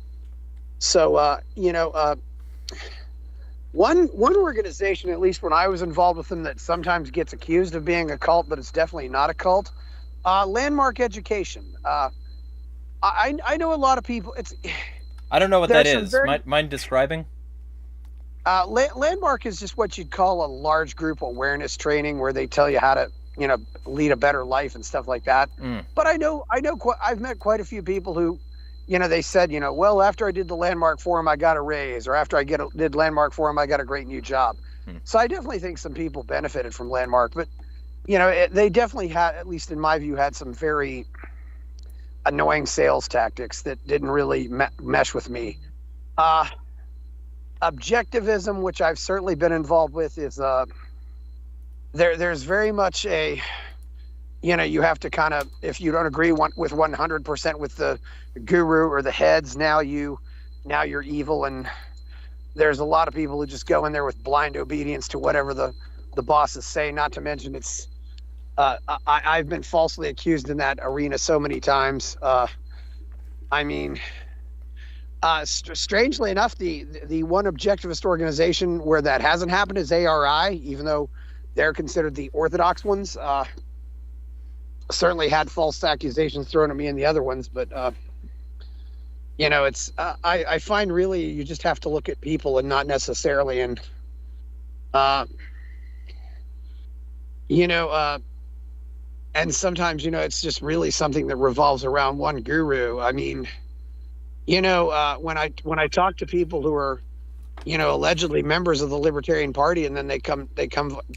So, one organization, at least when I was involved with them, that sometimes gets accused of being a cult, but it's definitely not a cult. Landmark Education. I know a lot of people. I don't know what that is. Mind describing? Landmark is just what you'd call a large group awareness training, where they tell you how to, lead a better life and stuff like that. But I've met quite a few people who, they said, well, after I did the Landmark Forum, I got a raise, or after I did Landmark Forum, I got a great new job. So I definitely think some people benefited from Landmark, but they definitely had, at least in my view, had some very annoying sales tactics that didn't really mesh with me. Objectivism, which I've certainly been involved with, is there's very much a, you have to kind of, if you don't agree with 100% with the guru or the heads, now you're evil. And there's a lot of people who just go in there with blind obedience to whatever the bosses say, not to mention it's, I've been falsely accused in that arena so many times. Strangely enough, the one objectivist organization where that hasn't happened is ARI, even though they're considered the orthodox ones. Certainly had false accusations thrown at me and the other ones, but it's I find really you just have to look at people and not necessarily and and sometimes it's just really something that revolves around one guru. I mean, when I talk to people who are allegedly members of the Libertarian Party, and then they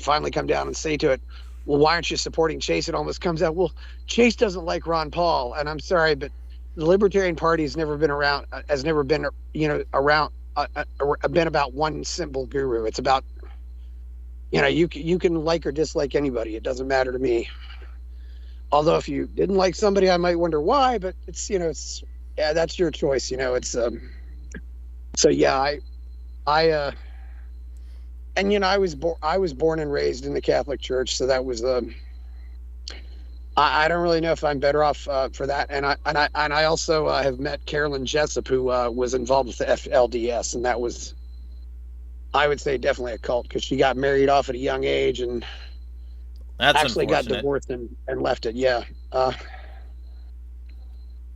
finally come down and say to it, well, why aren't you supporting Chase? It almost comes out, well, Chase doesn't like Ron Paul, and I'm sorry, but the Libertarian Party has never been around, been about one simple guru. It's about, you can like or dislike anybody. It doesn't matter to me. Although if you didn't like somebody, I might wonder why, but it's that's your choice. So yeah, I was born and raised in the Catholic Church, so that was I don't really know if I'm better off for that. And I also have met Carolyn Jessup, who was involved with the FLDS, and that was, I would say, definitely a cult, because she got married off at a young age and That's actually got unfortunate. divorced and left it. Yeah.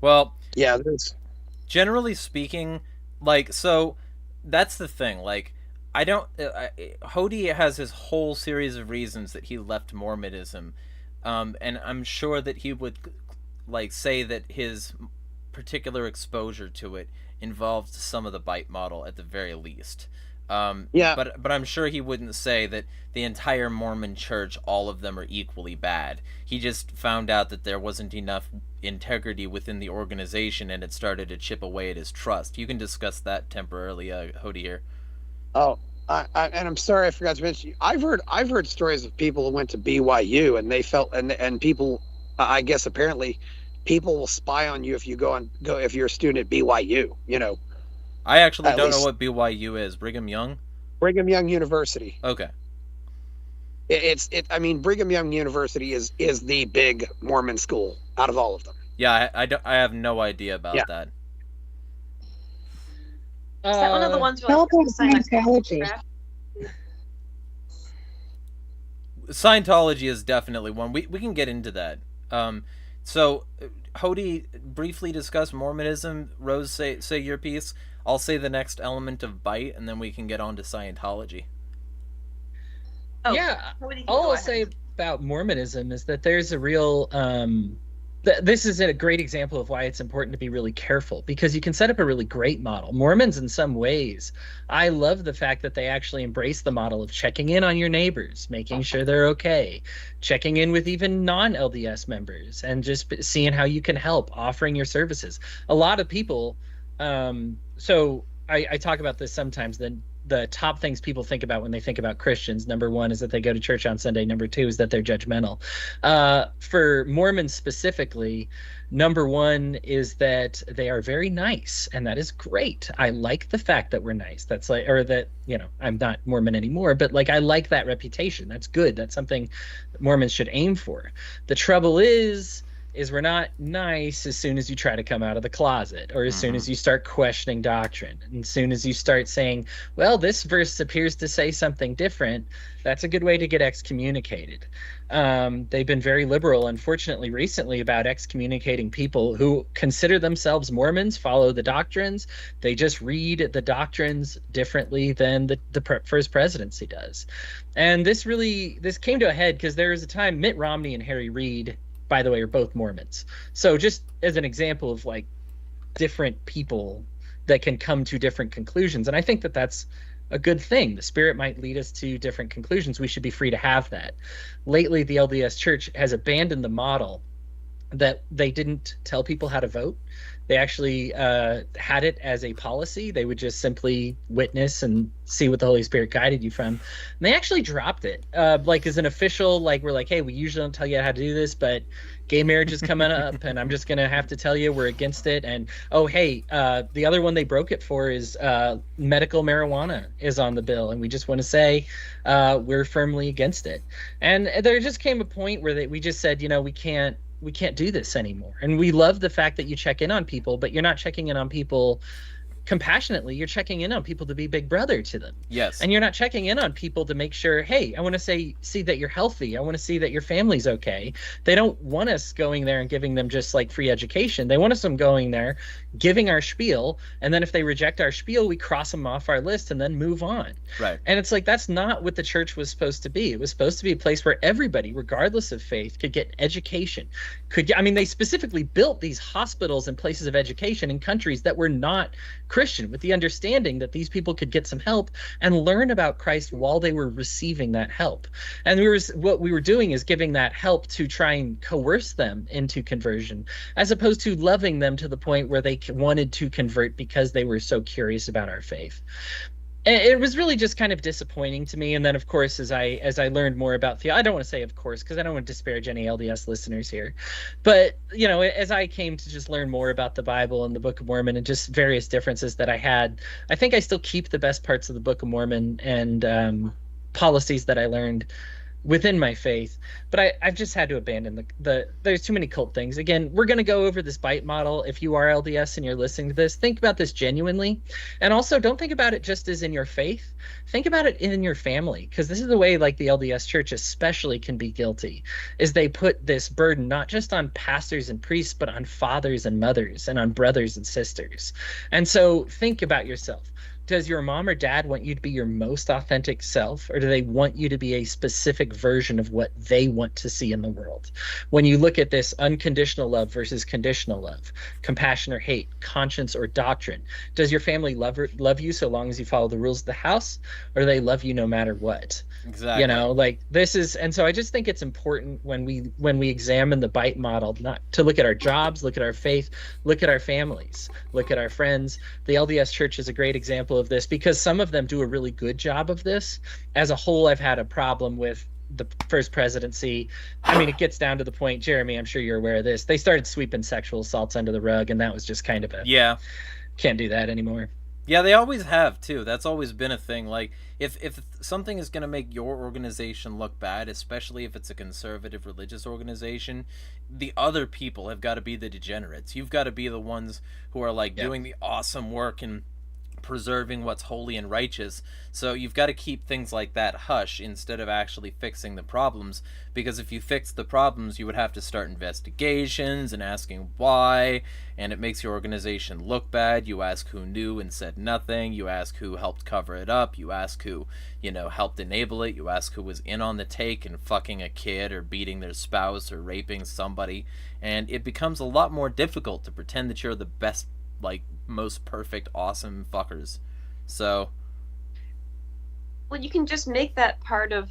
Well, yeah. There's. generally speaking, so that's the thing. I don't. Hody has his whole series of reasons that he left Mormonism, and I'm sure that he would say that his particular exposure to it involved some of the bite model at the very least. Yeah. But I'm sure he wouldn't say that the entire Mormon church, all of them, are equally bad. He just found out that there wasn't enough integrity within the organization, and it started to chip away at his trust. You can discuss that temporarily, Hody here. Oh, and I'm sorry I forgot to mention. I've heard stories of people who went to BYU and they felt and people, I guess apparently, people will spy on you if you go if you're a student at BYU. I actually At don't know least- what BYU is. Brigham Young? Brigham Young University. Okay. I mean, Brigham Young University is the big Mormon school out of all of them. Yeah, I have no idea about Yeah. that. Is that one of the ones where How like, about sign a Scientology? contract? Scientology is definitely one. We can get into that. So, Hody, briefly discuss Mormonism. Rose, say your piece. I'll say the next element of bite, and then we can get on to Scientology. Oh, Yeah, what do you all go I'll ahead. say about Mormonism is that there's a real this is a great example of why it's important to be really careful, because you can set up a really great model. Mormons, in some ways, I love the fact that they actually embrace the model of checking in on your neighbors, making sure they're okay, checking in with even non-LDS members, and just seeing how you can help, offering your services. A lot of people, so I talk about this sometimes, the top things people think about when they think about Christians, number one is that they go to church on Sunday. Number two is that they're judgmental. For Mormons specifically, number one is that they are very nice, and that is great. I like the fact that we're nice. That's I'm not Mormon anymore, but I like that reputation. That's good. That's something Mormons should aim for. The trouble is we're not nice as soon as you try to come out of the closet, or as soon as you start questioning doctrine, and as soon as you start saying, well, this verse appears to say something different. That's a good way to get excommunicated. They've been very liberal, unfortunately, recently about excommunicating people who consider themselves Mormons, follow the doctrines. They just read the doctrines differently than the first presidency does. And this came to a head because there was a time Mitt Romney and Harry Reid, by the way, are both Mormons. So just as an example of different people that can come to different conclusions. And I think that that's a good thing. The Spirit might lead us to different conclusions. We should be free to have that. Lately, the LDS Church has abandoned the model that they didn't tell people how to vote. They actually had it as a policy. They would just simply witness and see what the Holy Spirit guided you from. And they actually dropped it. As an official, we're hey, we usually don't tell you how to do this, but gay marriage is coming up, and I'm just going to have to tell you we're against it. And, oh, hey, the other one they broke it for is medical marijuana is on the bill, and we just want to say we're firmly against it. And there just came a point where we just said, we can't do this anymore. And we love the fact that you check in on people, but you're not checking in on people compassionately, you're checking in on people to be big brother to them. Yes. And you're not checking in on people to make sure, hey, I want to see that you're healthy. I want to see that your family's okay. They don't want us going there and giving them just like free education. They want us going there, giving our spiel, and then if they reject our spiel, we cross them off our list and then move on. Right. And it's like, that's not what the church was supposed to be. It was supposed to be a place where everybody, regardless of faith, could get education. They specifically built these hospitals and places of education in countries that were not Christian, with the understanding that these people could get some help and learn about Christ while they were receiving that help. And what we were doing is giving that help to try and coerce them into conversion, as opposed to loving them to the point where they wanted to convert because they were so curious about our faith. It was really just kind of disappointing to me. And then, of course, as I learned more about theology, I don't want to say of course, because I don't want to disparage any LDS listeners here. But, as I came to just learn more about the Bible and the Book of Mormon and just various differences that I had, I think I still keep the best parts of the Book of Mormon and policies that I learned within my faith, but I've just had to abandon there's too many cult things. Again, we're going to go over this bite model. If you are LDS and you're listening to this, think about this genuinely. And also don't think about it just as in your faith. Think about it in your family, because this is the way like the LDS church especially can be guilty, is they put this burden not just on pastors and priests, but on fathers and mothers and on brothers and sisters. And so think about yourself. Does your mom or dad want you to be your most authentic self, or do they want you to be a specific version of what they want to see in the world? When you look at this unconditional love versus conditional love, compassion or hate, conscience or doctrine, does your family love you so long as you follow the rules of the house, or do they love you no matter what? Exactly. And so I just think it's important when we examine the bite model, not to look at our jobs, look at our faith, look at our families, look at our friends. The LDS church is a great example of this, because some of them do a really good job of this. As a whole, I've had a problem with the first presidency. It gets down to the point, Jeremy, I'm sure you're aware of this, they started sweeping sexual assaults under the rug, and that was just kind of can't do that anymore. Yeah, they always have too. That's always been a thing. Like, if something is going to make your organization look bad, especially if it's a conservative religious organization, the other people have got to be the degenerates. You've got to be the ones who are doing the awesome work and preserving what's holy and righteous. So you've got to keep things like that hush instead of actually fixing the problems, because if you fix the problems, you would have to start investigations and asking why, and it makes your organization look bad. You ask who knew and said nothing. You ask who helped cover it up. You ask who, helped enable it. You ask who was in on the take and fucking a kid or beating their spouse or raping somebody, and it becomes a lot more difficult to pretend that you're the best, most perfect, awesome fuckers. So, well, you can just make that part of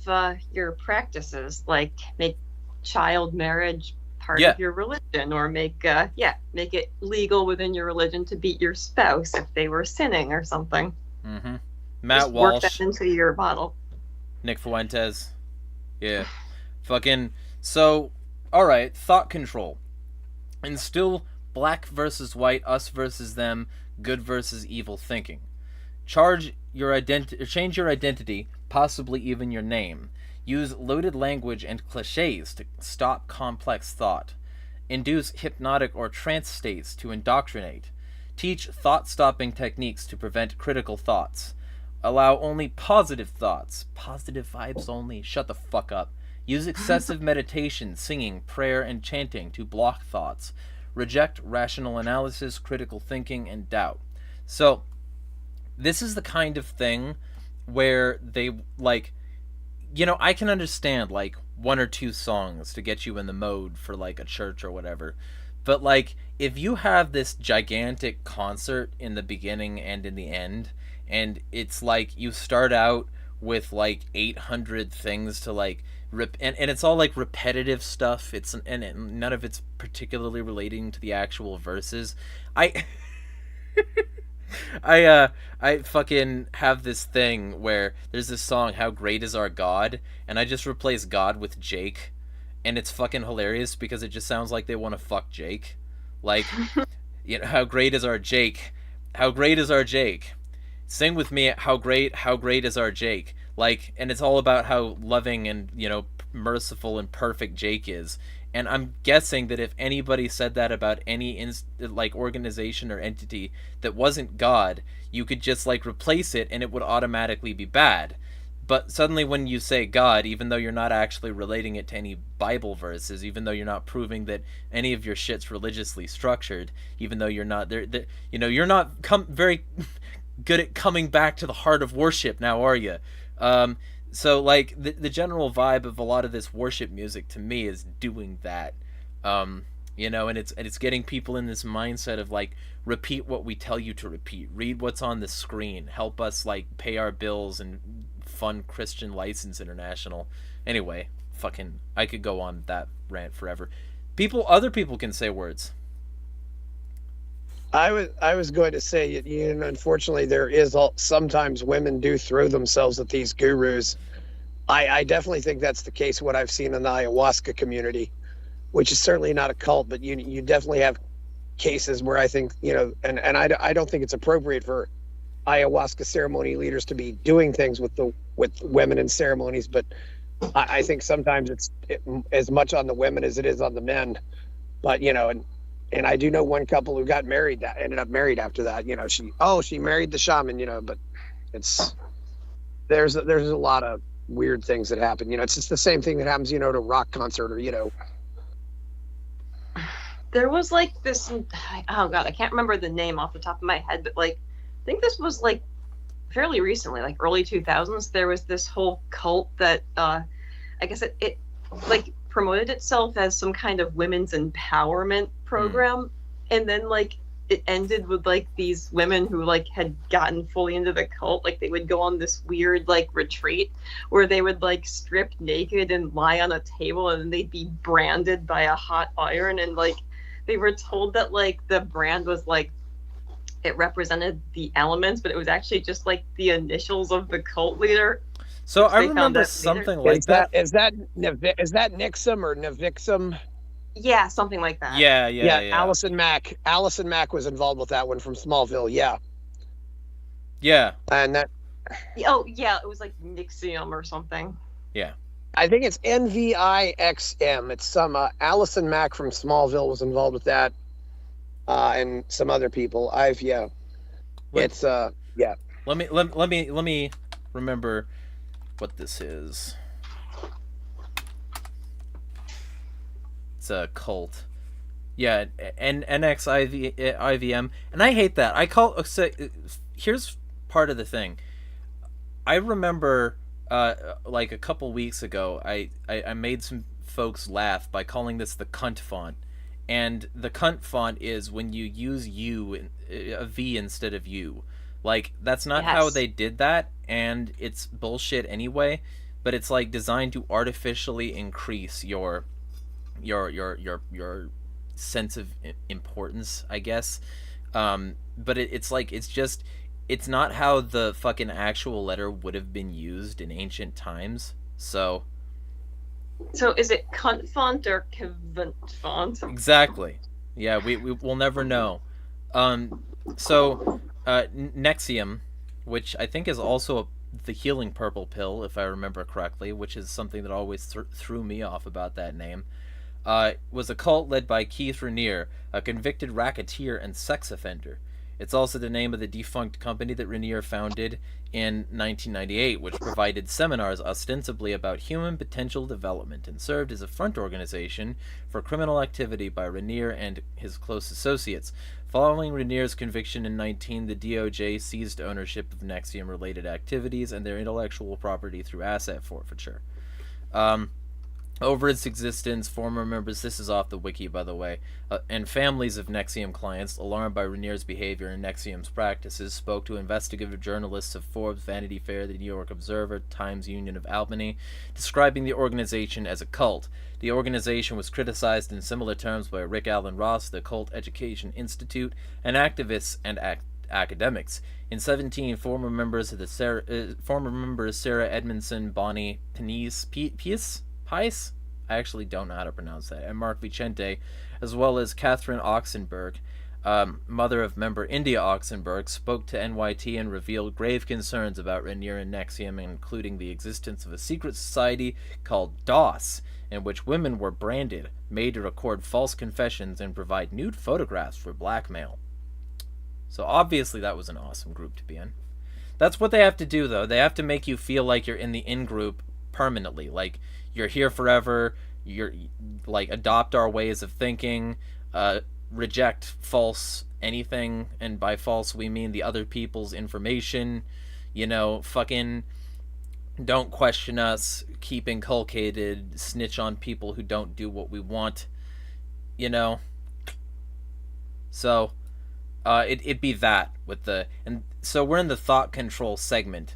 your practices, like make child marriage part of your religion, or make it legal within your religion to beat your spouse if they were sinning or something. Mm-hmm. Matt just Walsh, work that into your model. Nick Fuentes, fucking. So, all right, thought control, and still. Black versus white, us versus them, good versus evil thinking. Change your identity, possibly even your name. Use loaded language and cliches to stop complex thought. Induce hypnotic or trance states to indoctrinate. Teach thought-stopping techniques to prevent critical thoughts. Allow only positive thoughts. Positive vibes only. Shut the fuck up. Use excessive meditation, singing, prayer, and chanting to block thoughts. Reject rational analysis, critical thinking, and doubt. So, this is the kind of thing where they, I can understand, one or two songs to get you in the mode for, a church or whatever. But, if you have this gigantic concert in the beginning and in the end, and it's you start out with, 800 things to, and it's all repetitive stuff. And none of it's particularly relating to the actual verses. I fucking have this thing where there's this song, How Great Is Our God, and I just replace God with Jake, and it's fucking hilarious because it just sounds like they want to fuck Jake. How great is our Jake? How great is our Jake? Sing with me, how great is our Jake? And it's all about how loving and, merciful and perfect Jake is. And I'm guessing that if anybody said that about any like organization or entity that wasn't God, you could just like replace it and it would automatically be bad. But suddenly when you say God, even though you're not actually relating it to any Bible verses, even though you're not proving that any of your shit's religiously structured, even though you're not there, you know, you're not very good at coming back to the heart of worship now, are you? So like the general vibe of a lot of this worship music to me is doing that. You know, and it's getting people in this mindset of like, repeat what we tell you to repeat, read what's on the screen, help us like pay our bills and fund Christian License International. Anyway, fucking, I could go on that rant forever. Other people can say words. I was going to say, you know, unfortunately, sometimes women do throw themselves at these gurus. I definitely think that's the case. What I've seen in the ayahuasca community, which is certainly not a cult, but you definitely have cases where I think, you know, and I don't think it's appropriate for ayahuasca ceremony leaders to be doing things with women in ceremonies, but I think sometimes it's as much on the women as it is on the men. But you know, and I do know one couple who got married that ended up married after that. You know, she married the shaman. You know, but there's a lot of weird things that happen. You know, it's just the same thing that happens, you know, at a rock concert, or you know. There was like this, oh god, I can't remember the name off the top of my head, but like I think this was like fairly recently, like early 2000s. There was this whole cult that I guess it like promoted itself as some kind of women's empowerment program, and then like it ended with like these women who like had gotten fully into the cult, like they would go on this weird like retreat where they would like strip naked and lie on a table, and then they'd be branded by a hot iron, and like they were told that like the brand was like it represented the elements, but it was actually just like the initials of the cult leader. So I remember something like that. Is that Nixum or Navixum? Yeah, something like that. Yeah. Allison Mack was involved with that one from Smallville. Yeah. And that. Oh yeah, it was like Nixium or something. Yeah. I think it's NVIXM. It's some Allison Mack from Smallville was involved with that, and some other people. Let me remember what this is. It's a cult. Yeah, NXIVM, and I hate that. Here's part of the thing. I remember. Like a couple weeks ago, I made some folks laugh by calling this the cunt font, and the cunt font is when you use a V instead of U. Like that's not how they did that, and it's bullshit anyway. But it's like designed to artificially increase your sense of importance, I guess. But it's not how the fucking actual letter would have been used in ancient times. So is it cunt font or Kevent font? Exactly. Yeah, we'll never know. Nexium, which I think is also the healing purple pill, if I remember correctly, which is something that always threw me off about that name, was a cult led by Keith Raniere, a convicted racketeer and sex offender. It's also the name of the defunct company that Raniere founded in 1998, which provided seminars ostensibly about human potential development and served as a front organization for criminal activity by Raniere and his close associates. Following Raniere's conviction in 2019, the DOJ seized ownership of Nexium-related activities and their intellectual property through asset forfeiture. Over its existence, former members, this is off the wiki by the way, and families of Nexium clients, alarmed by Raniere's behavior and Nexium's practices, spoke to investigative journalists of Forbes, Vanity Fair, the New York Observer, Times Union of Albany, describing the organization as a cult. The organization was criticized in similar terms by Rick Allen Ross, the Cult Education Institute, and activists and academics. In 2017, former members Sarah Edmondson, Bonnie Pies, I actually don't know how to pronounce that, and Mark Vicente, as well as Catherine Oxenberg, mother of member India Oxenberg, spoke to NYT and revealed grave concerns about Rainier and Nexium, including the existence of a secret society called DOS, in which women were branded, made to record false confessions, and provide nude photographs for blackmail. So obviously that was an awesome group to be in. That's what they have to do, though. They have to make you feel like you're in the in-group permanently. Like, you're here forever, you're, like, adopt our ways of thinking, reject false anything, and by false we mean the other people's information, fucking don't question us, keep inculcated, snitch on people who don't do what we want, So, it'd be that with the, and so we're in the thought control segment.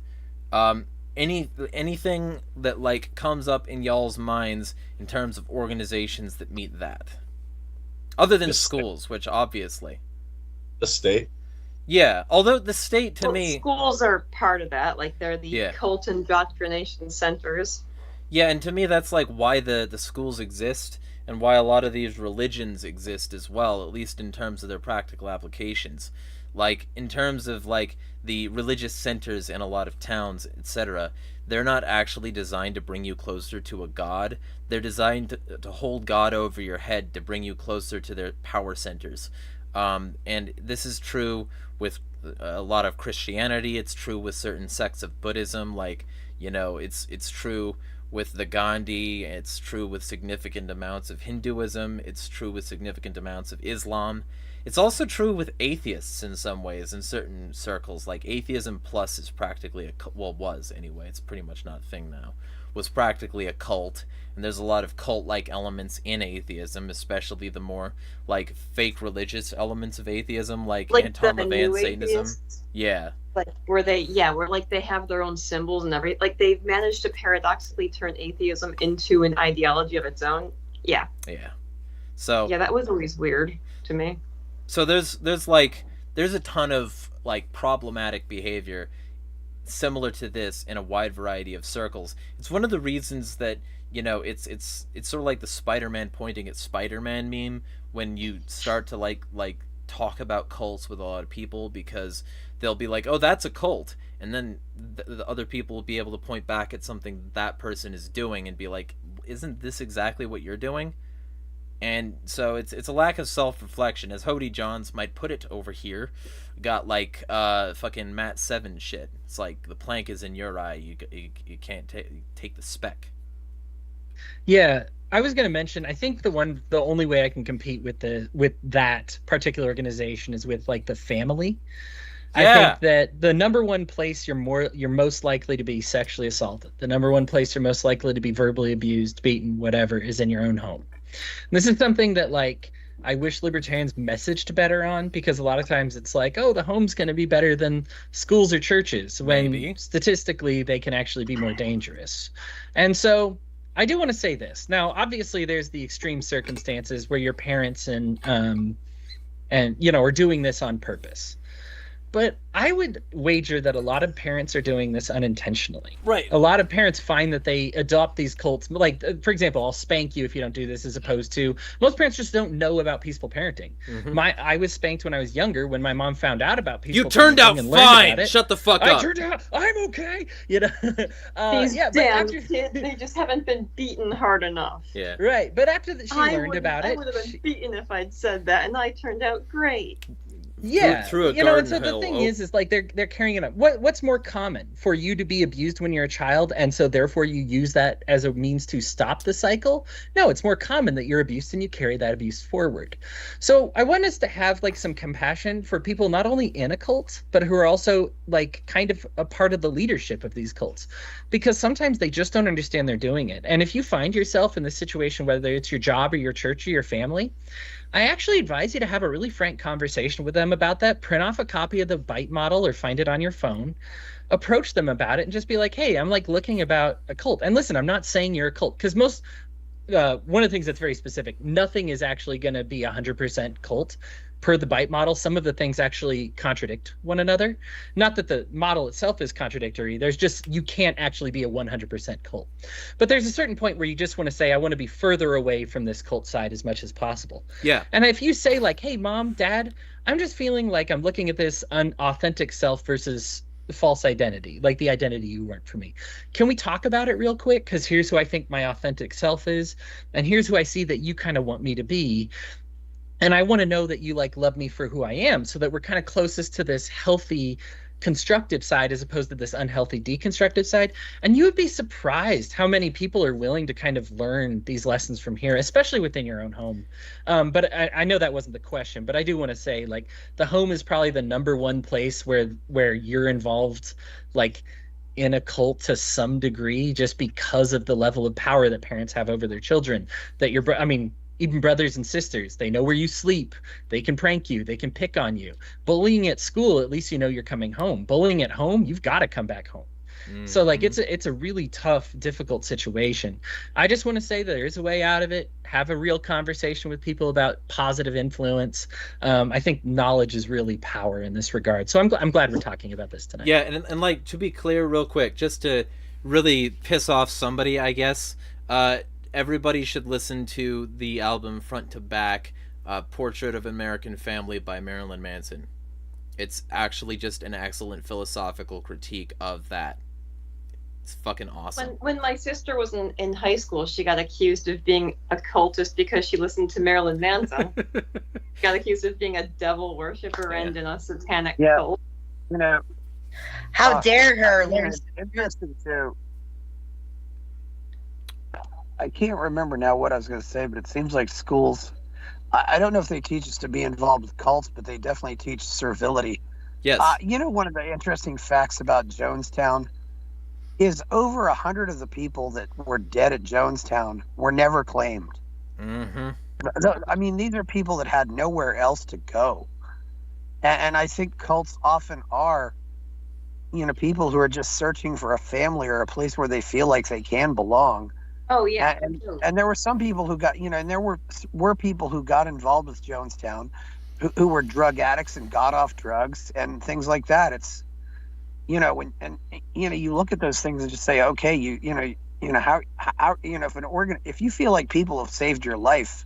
Anything that, like, comes up in y'all's minds in terms of organizations that meet that? Other than schools, which obviously. The state? Yeah, although the state, to Well, me... schools are part of that. Like, they're the cult indoctrination centers. Yeah, and to me that's, like, why the schools exist, and why a lot of these religions exist as well, at least in terms of their practical applications. Like, in terms of, like, the religious centers in a lot of towns, etc., they're not actually designed to bring you closer to a god. They're designed to hold God over your head, to bring you closer to their power centers. And this is true with a lot of Christianity. It's true with certain sects of Buddhism. Like, it's true with the Gandhi. It's true with significant amounts of Hinduism. It's true with significant amounts of Islam. It's also true with atheists in some ways, in certain circles. Like, atheism plus is practically was anyway, it's pretty much not a thing now, was practically a cult, and there's a lot of cult-like elements in atheism, especially the more, like, fake religious elements of atheism, like Anton LaVey Satanism. Yeah. Like, where they have their own symbols and everything. Like, they've managed to paradoxically turn atheism into an ideology of its own. Yeah. Yeah. So. Yeah, that was always weird to me. So there's a ton of, like, problematic behavior similar to this in a wide variety of circles. It's one of the reasons that, it's sort of like the Spider-Man pointing at Spider-Man meme when you start to like talk about cults with a lot of people, because they'll be like, oh, that's a cult, and then the other people will be able to point back at something that person is doing and be like, isn't this exactly what you're doing? And so it's a lack of self-reflection, as Hody Johns might put it over here. Got, like, fucking Matt 7 shit. It's like, the plank is in your eye, you can't take the speck. Yeah, I was going to mention, I think the only way I can compete with that particular organization is with, like, the family. Yeah. I think that the number one place you're most likely to be sexually assaulted, the number one place you're most likely to be verbally abused, beaten, whatever, is in your own home. And this is something that, like, I wish libertarians messaged better on, because a lot of times it's like, oh, the home's going to be better than schools or churches, when statistically they can actually be more dangerous. And so I do want to say this. Now, obviously, there's the extreme circumstances where your parents and are doing this on purpose. But I would wager that a lot of parents are doing this unintentionally. Right. A lot of parents find that they adopt these cults. Like, for example, I'll spank you if you don't do this, as opposed to most parents just don't know about peaceful parenting. Mm-hmm. I was spanked when I was younger. When my mom found out about peaceful parenting, you turned out fine. Shut the fuck up. I turned out I'm okay. These damn kids, they just haven't been beaten hard enough. Yeah. Right. But after she learned about it, I would have been beaten if I'd said that, and I turned out great. Yeah, and so the thing is like they're carrying it up. What's more common, for you to be abused when you're a child, and so therefore you use that as a means to stop the cycle? No, it's more common that you're abused and you carry that abuse forward. So I want us to have, like, some compassion for people not only in a cult, but who are also, like, kind of a part of the leadership of these cults, because sometimes they just don't understand they're doing it. And if you find yourself in this situation, whether it's your job or your church or your family, I actually advise you to have a really frank conversation with them about that. Print off a copy of the BITE model or find it on your phone. Approach them about it and just be like, hey, I'm, like, looking about a cult. And listen, I'm not saying you're a cult, because one of the things that's very specific, nothing is actually going to be 100% cult. per the bite model, some of the things actually contradict one another. Not that the model itself is contradictory. There's just, you can't actually be a 100% cult. But there's a certain point where you just want to say, I want to be further away from this cult side as much as possible. Yeah. And if you say like, hey, mom, dad, I'm just feeling like I'm looking at this unauthentic self versus false identity, like the identity you weren't for me. Can we talk about it real quick? Because here's who I think my authentic self is. And here's who I see that you kind of want me to be. And I want to know that you like love me for who I am, so that we're kind of closest to this healthy constructive side as opposed to this unhealthy deconstructive side. And you would be surprised how many people are willing to kind of learn these lessons from here, especially within your own home. But I know that wasn't the question, but I do want to say, like, the home is probably the number one place where you're involved, like, in a cult to some degree, just because of the level of power that parents have over their children. That even brothers and sisters, they know where you sleep. They can prank you. They can pick on you. Bullying at school, at least you know you're coming home. Bullying at home, you've got to come back home. Mm-hmm. So like it's a really tough, difficult situation. I just want to say that there is a way out of it. Have a real conversation with people about positive influence. I think knowledge is really power in this regard. So I'm glad we're talking about this tonight. Yeah, and like, to be clear real quick, just to really piss off somebody, I guess, everybody should listen to the album front to back, Portrait of an American Family by Marilyn Manson. It's actually just an excellent philosophical critique of that. It's fucking awesome. When my sister was in high school, she got accused of being a cultist because she listened to Marilyn Manson. She got accused of being a devil worshiper and in a satanic cult. You know, how dare her? It's interesting too. I can't remember now what I was going to say, but it seems like schools, I don't know if they teach us to be involved with cults, but they definitely teach servility. Yes. One of the interesting facts about Jonestown is over 100 of the people that were dead at Jonestown were never claimed. Mm-hmm. I mean, these are people that had nowhere else to go. And I think cults often are, people who are just searching for a family or a place where they feel like they can belong. Oh yeah, and there were some people who got, and there were people who got involved with Jonestown, who were drug addicts and got off drugs and things like that. It's, you look at those things and just say, okay, how if you feel like people have saved your life,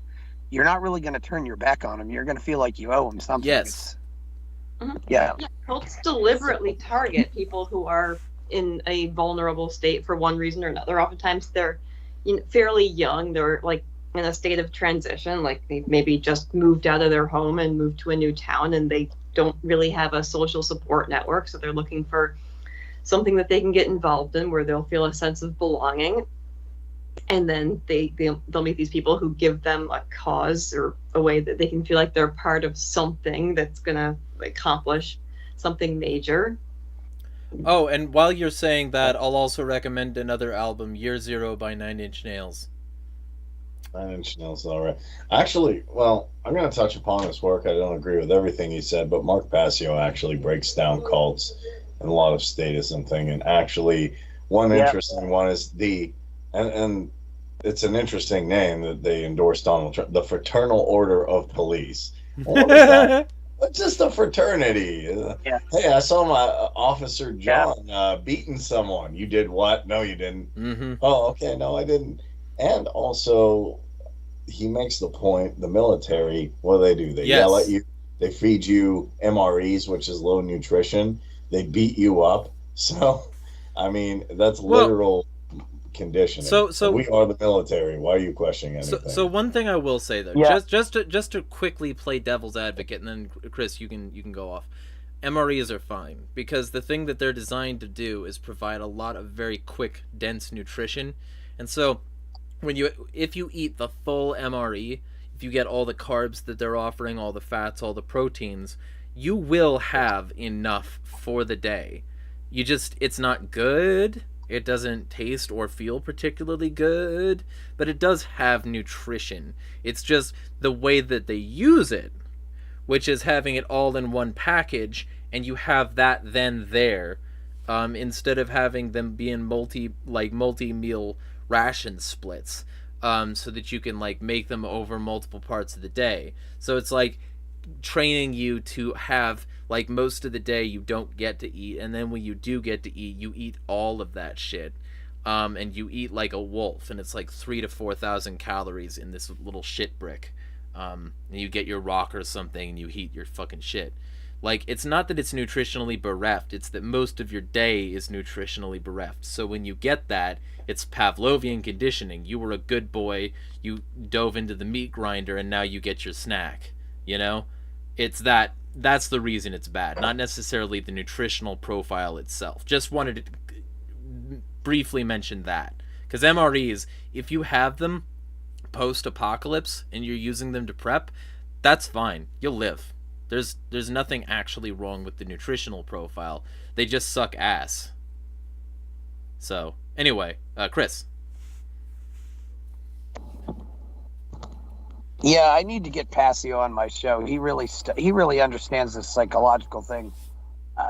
you're not really going to turn your back on them. You're going to feel like you owe them something. Yes. Yeah. Cults deliberately target people who are in a vulnerable state for one reason or another. Oftentimes they're fairly young. They're like in a state of transition, like they maybe just moved out of their home and moved to a new town, and they don't really have a social support network. So they're looking for something that they can get involved in where they'll feel a sense of belonging. And then they'll meet these people who give them a cause or a way that they can feel like they're part of something that's going to accomplish something major. Oh, and while you're saying that, I'll also recommend another album, Year Zero by 9 Inch Nails. 9 Inch Nails, all right. Actually, well, I'm going to touch upon his work. I don't agree with everything he said, but Mark Passio actually breaks down cults and a lot of statism thing. And actually, one interesting one is and it's an interesting name that they endorsed Donald Trump, the Fraternal Order of Police. What is that? It's just a fraternity. Yeah. Hey, I saw my Officer John beating someone. You did what? No, you didn't. Mm-hmm. Oh, okay. No, I didn't. And also, he makes the point, the military, what do? They yell at you. They feed you MREs, which is low nutrition. They beat you up. So, I mean, that's literal conditioning. So we are the military. Why are you questioning anything? So one thing I will say though, just to quickly play devil's advocate, and then Chris, you can go off. MREs are fine because the thing that they're designed to do is provide a lot of very quick, dense nutrition, and so if you eat the full MRE, if you get all the carbs that they're offering, all the fats, all the proteins, you will have enough for the day. It's not good. It doesn't taste or feel particularly good, but it does have nutrition. It's just the way that they use it, which is having it all in one package, and you have that then there, instead of having them be in multi-meal ration splits, so that you can make them over multiple parts of the day. So it's like training you to have, like, most of the day you don't get to eat, and then when you do get to eat, you eat all of that shit. And you eat like a wolf, and it's like 3,000 to 4,000 calories in this little shit brick. And you get your rock or something, and you eat your fucking shit. Like, it's not that it's nutritionally bereft, it's that most of your day is nutritionally bereft. So when you get that, it's Pavlovian conditioning. You were a good boy, you dove into the meat grinder, and now you get your snack. You know? It's that's the reason it's bad, not necessarily the nutritional profile itself. Just wanted to briefly mention that. Because MREs, if you have them post-apocalypse and you're using them to prep, that's fine. You'll live. There's nothing actually wrong with the nutritional profile. They just suck ass. So, anyway, Chris. Yeah, I need to get Passio on my show. He really understands this psychological thing.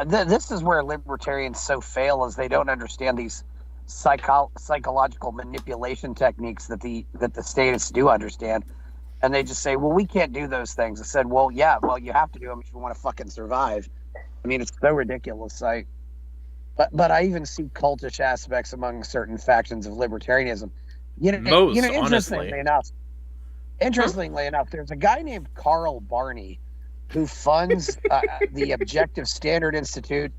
This is where libertarians so fail, is they don't understand these psychological manipulation techniques that the statists do understand. And they just say, well, we can't do those things. I said, well, yeah, you have to do them if you want to fucking survive. I mean, it's so ridiculous. But I even see cultish aspects among certain factions of libertarianism. Interestingly enough, there's a guy named Carl Barney who funds the Objective Standard Institute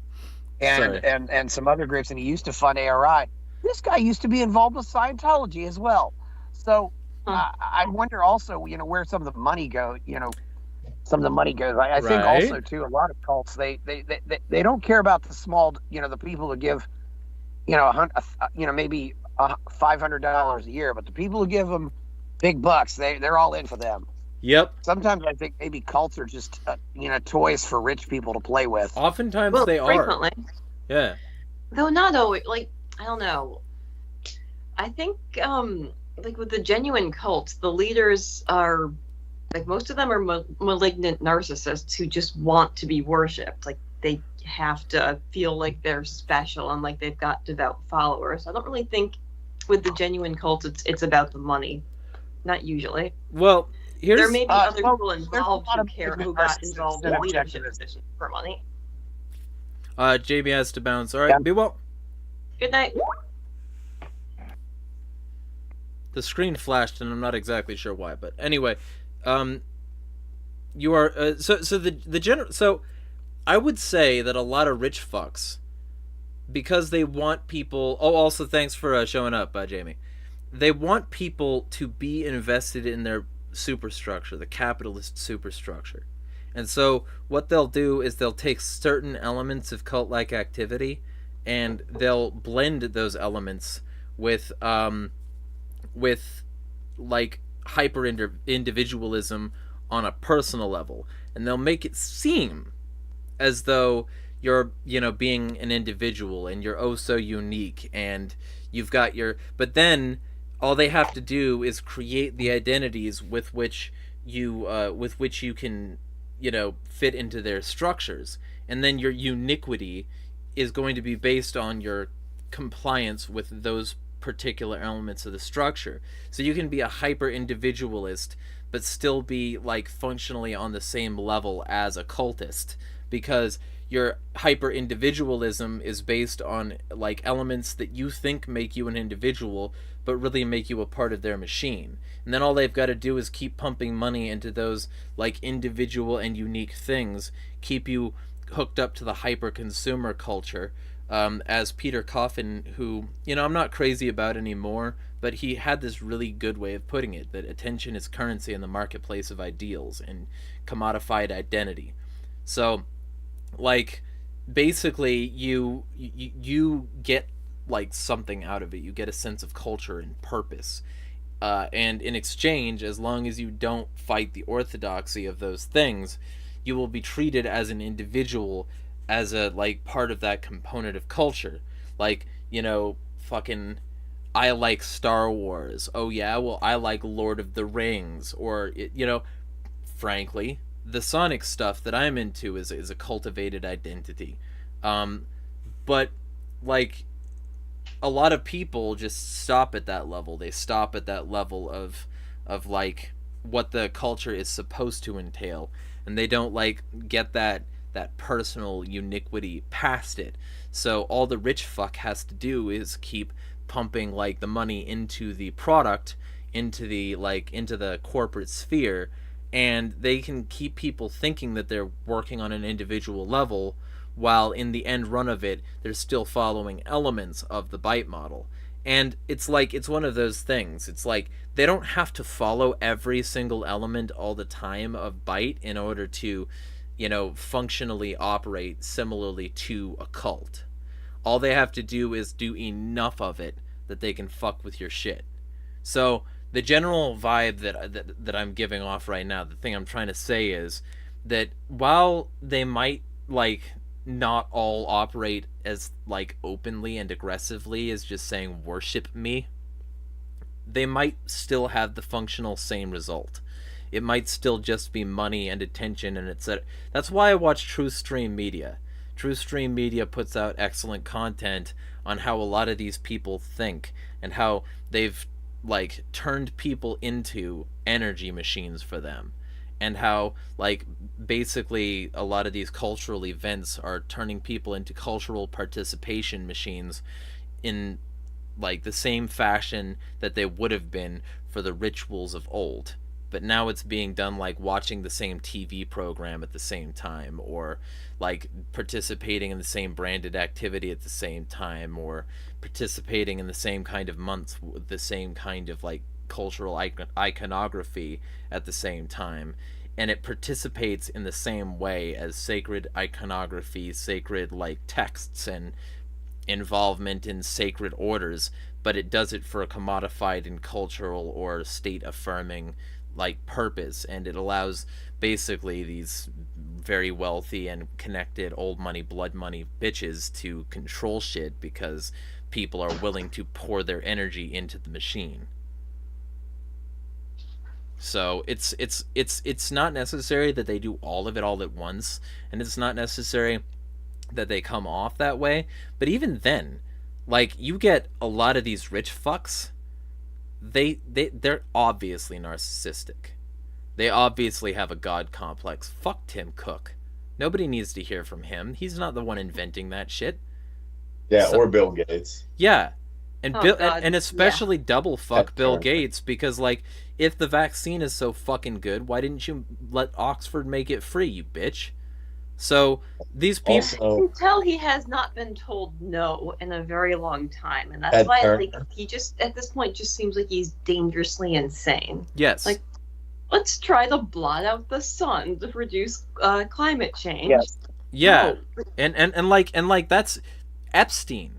and some other groups, and he used to fund ARI. This guy used to be involved with Scientology as well. So I wonder also, where some of the money goes. I think also too, a lot of cults they don't care about the small, the people who give, maybe $500 a year, but the people who give them big bucks, they're all in for them. Yep. Sometimes I think maybe cults are just toys for rich people to play with. Oftentimes Well, they frequently. are. Yeah. Though not always. Like, I don't know. I think, like with the genuine cults, the leaders are, like, most of them are malignant narcissists who just want to be worshipped. Like, they have to feel like they're special and like they've got devout followers. I don't really think with the genuine cults it's about the money. Not usually. Well, there may be other people there's involved a lot who got involved in leadership positions for money. JB has to bounce. All right, Yeah. be well. Good night. The screen flashed, and I'm not exactly sure why, but anyway, you are so I would say that a lot of rich fucks, because they want people. Oh, also thanks for showing up, Jamie. They want people to be invested in their superstructure, the capitalist superstructure. And so what they'll do is they'll take certain elements of cult-like activity and they'll blend those elements with like hyper individualism on a personal level, and they'll make it seem as though you're being an individual and you're oh so unique and you've got your, but then all they have to do is create the identities with which you can fit into their structures, and then your uniquity is going to be based on your compliance with those particular elements of the structure. So you can be a hyper individualist but still be like functionally on the same level as a cultist, because your hyper individualism is based on like elements that you think make you an individual but really make you a part of their machine. And then all they've got to do is keep pumping money into those like individual and unique things, keep you hooked up to the hyper consumer culture. As Peter Coffin, who I'm not crazy about anymore, but he had this really good way of putting it, that attention is currency in the marketplace of ideals and commodified identity. So like basically you get like something out of it. You get a sense of culture and purpose, and in exchange, as long as you don't fight the orthodoxy of those things, you will be treated as an individual, as a like part of that component of culture. Like, fucking I like Star Wars. Oh yeah, well I like Lord of the Rings, or frankly, the Sonic stuff that I'm into is a cultivated identity. But like a lot of people just stop at that level. They stop at that level of like what the culture is supposed to entail, and they don't like get that personal uniquity past it. So all the rich fuck has to do is keep pumping like the money into the product, into the corporate sphere, and they can keep people thinking that they're working on an individual level, while in the end run of it they're still following elements of the Byte model. And it's like, it's one of those things. It's like they don't have to follow every single element all the time of Byte in order to, functionally operate similarly to a cult. All they have to do is do enough of it that they can fuck with your shit. So the general vibe that I'm giving off right now, the thing I'm trying to say is that while they might like not all operate as like openly and aggressively as just saying worship me, they might still have the functional same result. It might still just be money and attention and etc. That's why I watch Truth Stream Media. Truth Stream Media puts out excellent content on how a lot of these people think and how they've like turned people into energy machines for them, and how like basically a lot of these cultural events are turning people into cultural participation machines in like the same fashion that they would have been for the rituals of old. But now it's being done like watching the same TV program at the same time, or like participating in the same branded activity at the same time, or participating in the same kind of months with the same kind of like cultural iconography at the same time. And it participates in the same way as sacred iconography, sacred like texts, and involvement in sacred orders, but it does it for a commodified and cultural or state affirming like purpose. And it allows basically these very wealthy and connected old money, blood money bitches to control shit because people are willing to pour their energy into the machine. So it's not necessary that they do all of it all at once, and it's not necessary that they come off that way. But even then, like, you get a lot of these rich fucks, they're obviously narcissistic. They obviously have a god complex. Fuck Tim Cook. Nobody needs to hear from him. He's not the one inventing that shit. Yeah, or Bill Gates. Yeah. And and especially yeah. double fuck Bill Gates, because like, if the vaccine is so fucking good, why didn't you let Oxford make it free, you bitch? So these people, Also, You can tell he has not been told no in a very long time, and that's why like, he just at this point just seems like he's dangerously insane. yes, Like, let's try to blot out the sun to reduce climate change. Yes. yeah, No. and like that's Epstein.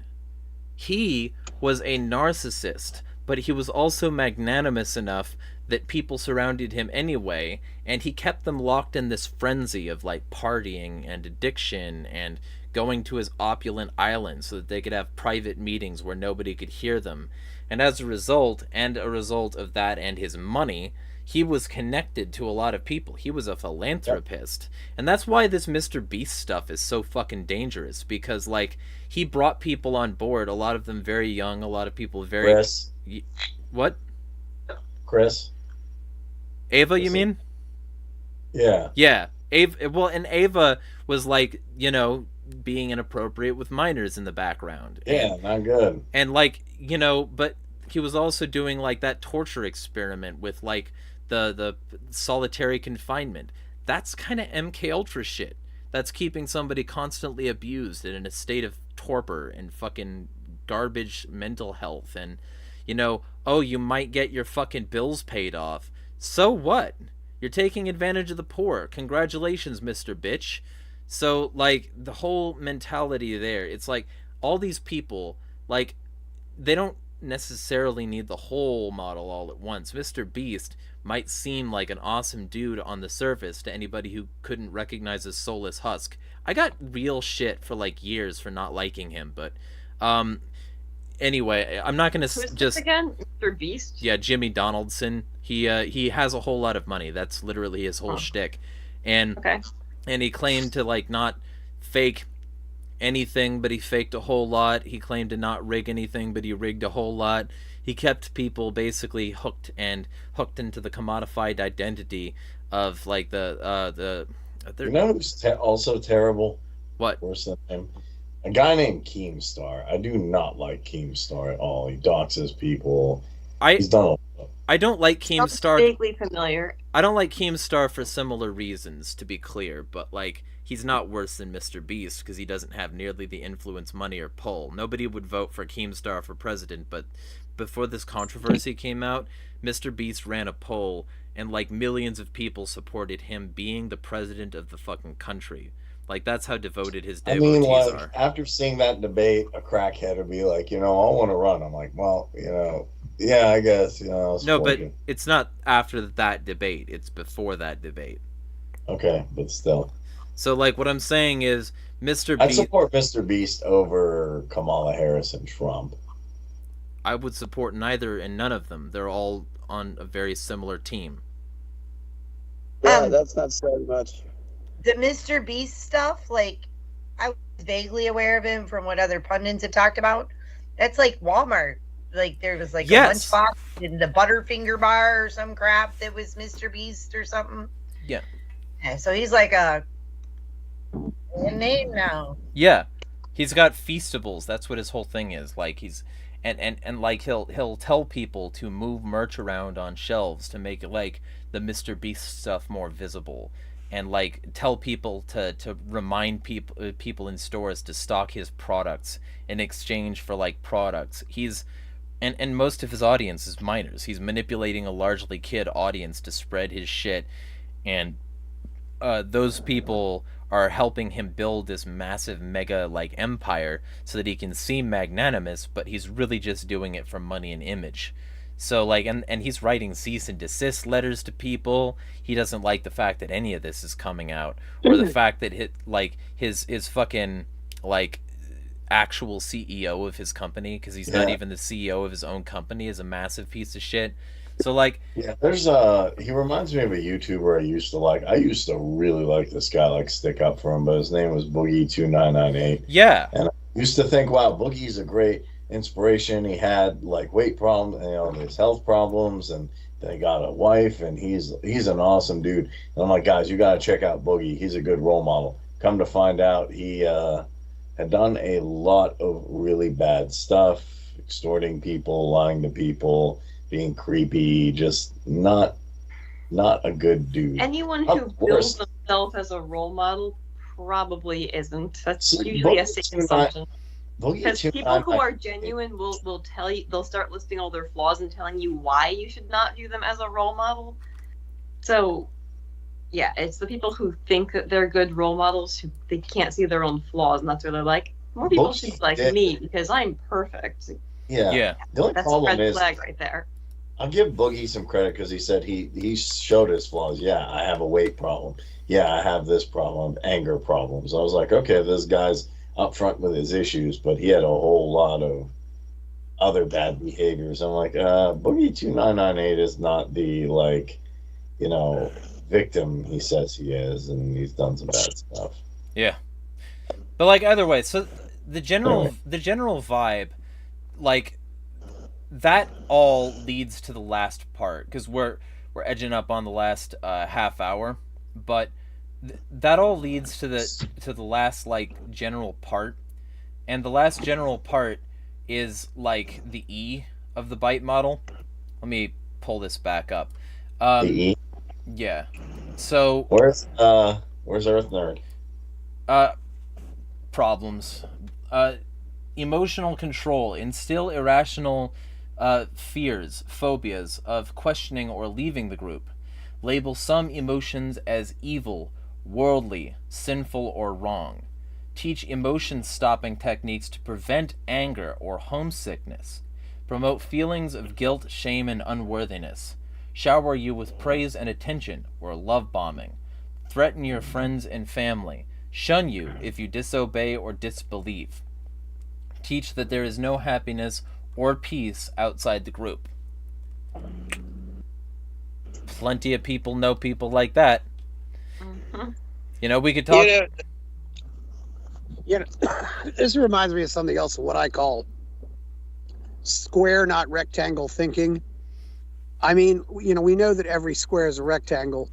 He was a narcissist, but he was also magnanimous enough that people surrounded him anyway, and he kept them locked in this frenzy of like partying and addiction and going to his opulent island so that they could have private meetings where nobody could hear them. And as a result of that and his money, he was connected to a lot of people. He was a philanthropist. Yep. And that's why this Mr. Beast stuff is so fucking dangerous, because like, he brought people on board, a lot of them very young, a lot of people very... Chris. What? Chris. Ava, you mean? Yeah. Yeah. Ava, well, and Ava was like, being inappropriate with minors in the background. Yeah, not good. And like, but he was also doing like that torture experiment with like the solitary confinement. That's kind of MK Ultra shit. That's keeping somebody constantly abused and in a state of torpor and fucking garbage mental health. And, oh, you might get your fucking bills paid off. So what? You're taking advantage of the poor. Congratulations, Mr. Bitch. So, like, the whole mentality there, it's like, all these people, like, they don't necessarily need the whole model all at once. Mr. Beast might seem like an awesome dude on the surface to anybody who couldn't recognize his soulless husk. I got real shit for, like, years for not liking him, but, anyway, I'm not gonna Who's just... this again? Mr. Beast? Yeah, Jimmy Donaldson. He has a whole lot of money. That's literally his whole shtick. And Okay. and he claimed to like not fake anything, but he faked a whole lot. He claimed to not rig anything, but he rigged a whole lot. He kept people basically hooked into the commodified identity of like the You know who's also terrible? what? Worse than him? A guy named Keemstar. I do not like Keemstar at all. He doxes people. He's done a lot. I don't like Sounds Keemstar. vaguely familiar. I don't like Keemstar for similar reasons, to be clear, but like he's not worse than Mr. Beast because he doesn't have nearly the influence, money, or pull. Nobody would vote for Keemstar for president, but before this controversy came out, Mr. Beast ran a poll and like millions of people supported him being the president of the fucking country. Like that's how devoted his I devotees mean, like, are. after seeing that debate, a crackhead would be like, I want to run. I'm like, well, yeah, I guess, I'll No, support but you. it's not after that debate. It's before that debate. Okay, but still. So like what I'm saying is Mr. I'd Beast, support Mr. Beast over Kamala Harris and Trump. I would support neither and none of them. They're all on a very similar team. Yeah, that's not saying much. The Mr. Beast stuff, like, I was vaguely aware of him from what other pundits have talked about. That's like Walmart. Like, there was like Yes. a lunchbox and the Butterfinger bar or some crap that was Mr. Beast or something. Yeah. Yeah, so he's like a name now. Yeah. He's got feastables. That's what his whole thing is. Like he's and like he'll tell people to move merch around on shelves to make like the Mr. Beast stuff more visible. And like tell people to remind people in stores to stock his products in exchange for like products. He's and most of his audience is minors. He's manipulating a largely kid audience to spread his shit, and those people are helping him build this massive mega like empire so that he can seem magnanimous, but he's really just doing it for money and image. So like and he's writing cease and desist letters to people. He doesn't like the fact that any of this is coming out, or the fact that his fucking like actual CEO of his company, because he's not even the CEO of his own company, is a massive piece of shit. So like there's he reminds me of a YouTuber I used to like. I used to really like this guy, like stick up for him, but his name was Boogie2998. Yeah. And I used to think, wow, Boogie's a great inspiration. He had like weight problems, his health problems, and then he got a wife, and he's an awesome dude. And I'm like, guys, you gotta check out Boogie. He's a good role model. Come to find out, he had done a lot of really bad stuff, extorting people, lying to people, being creepy, just not a good dude. Anyone who builds themselves as a role model probably isn't. That's usually a safe assumption. Because people who are genuine will tell you, they'll start listing all their flaws and telling you why you should not view them as a role model. So, yeah, it's the people who think that they're good role models who they can't see their own flaws, and that's where they're like, more people should be like me because I'm perfect. Yeah. The only That's problem a red is, flag right there. I'll give Boogie some credit because he said he showed his flaws. Yeah, I have a weight problem. Yeah, I have this problem, anger problems. I was like, okay, this guy's upfront with his issues, but he had a whole lot of other bad behaviors. I'm like, Boogie2998 is not the victim he says he is, and he's done some bad stuff. Yeah. But like either way, so the general vibe, like that all leads to the last part, because we're edging up on the last half hour, but that all leads to the last like general part, and the last general part is like the E of the byte model. Let me pull this back up. The E. Yeah. So where's Earth Nerd? Problems. Emotional control. Instill irrational fears, phobias of questioning or leaving the group. Label some emotions as evil, worldly, sinful, or wrong. Teach emotion-stopping techniques to prevent anger or homesickness. Promote feelings of guilt, shame, and unworthiness. Shower you with praise and attention, or love bombing. Threaten your friends and family. Shun you if you disobey or disbelieve. Teach that there is no happiness or peace outside the group. Plenty of people know people like that. Mm-hmm. We could talk. This reminds me of something else, what I call square, not rectangle thinking. I mean, we know that every square is a rectangle,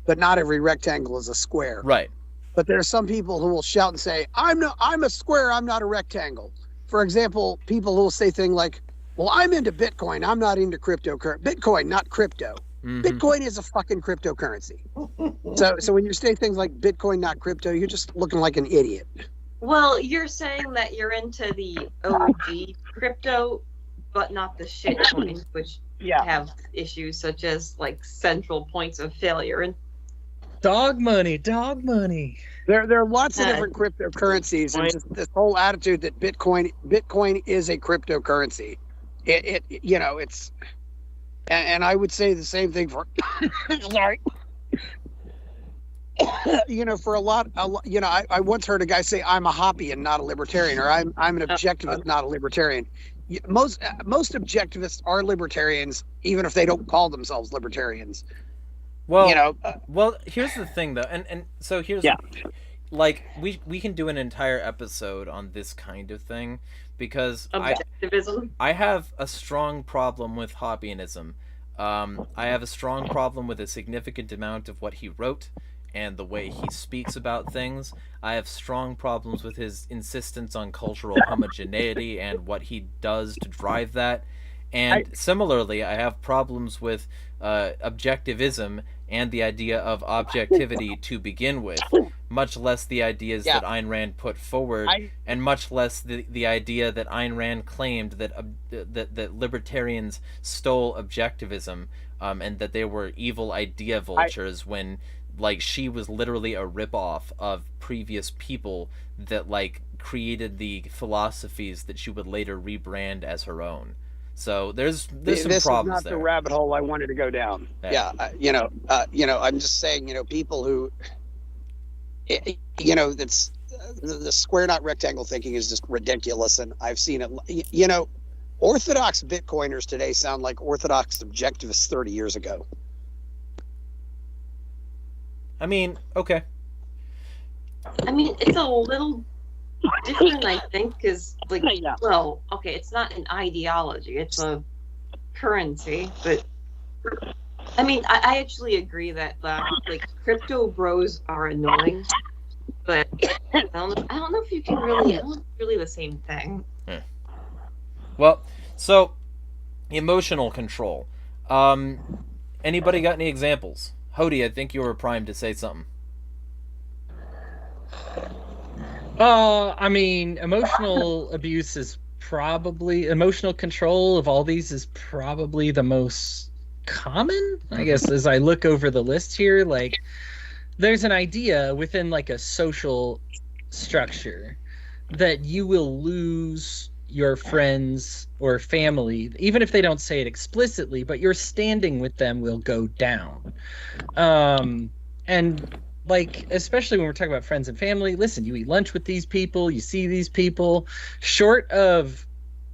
but not every rectangle is a square. Right. But there are some people who will shout and say, I'm a square, I'm not a rectangle. For example, people who will say things like, well, I'm into Bitcoin, I'm not into cryptocurrency. Bitcoin, not crypto. Mhm. Bitcoin is a fucking cryptocurrency. So when you say things like Bitcoin, not crypto, you're just looking like an idiot. Well, you're saying that you're into the OG crypto, but not the shit coins, which have issues such as like central points of failure. And Dog money. There are lots of different cryptocurrencies, and just this whole attitude that Bitcoin is a cryptocurrency. It's, and I would say the same thing for, sorry. For a lot, I once heard a guy say, I'm a Hoppian, not a libertarian, or I'm an objectivist, not a libertarian. Most objectivists are libertarians, even if they don't call themselves libertarians. Well, well, here's the thing, though, and so here's like we can do an entire episode on this kind of thing, because objectivism. I have a strong problem with Hoppianism. I have a strong problem with a significant amount of what he wrote and the way he speaks about things. I have strong problems with his insistence on cultural homogeneity and what he does to drive that. And similarly, I have problems with objectivism and the idea of objectivity to begin with, much less the ideas that Ayn Rand put forward, and much less the idea that Ayn Rand claimed that libertarians stole objectivism, and that they were evil idea vultures, when like she was literally a ripoff of previous people that like created the philosophies that she would later rebrand as her own. So there's some problems there. This is not the rabbit hole I wanted to go down. I'm just saying, people who, that's the square not rectangle thinking is just ridiculous, and I've seen it. Orthodox Bitcoiners today sound like Orthodox objectivists 30 years ago. I mean, okay. I mean, it's a little different, I think, because, like, well, okay, it's not an ideology, it's a currency, but, I mean, I actually agree that, like, crypto bros are annoying, but I don't know if you can really, it's really the same thing. Well, so, emotional control. Anybody got any examples? Hody, I think you were primed to say something. I mean, emotional abuse is probably, emotional control of all these is probably the most common, I guess, as I look over the list here. Like, there's an idea within like a social structure that you will lose your friends or family, even if they don't say it explicitly, but your standing with them will go down. And like, especially when we're talking about friends and family, listen, you eat lunch with these people, you see these people, short of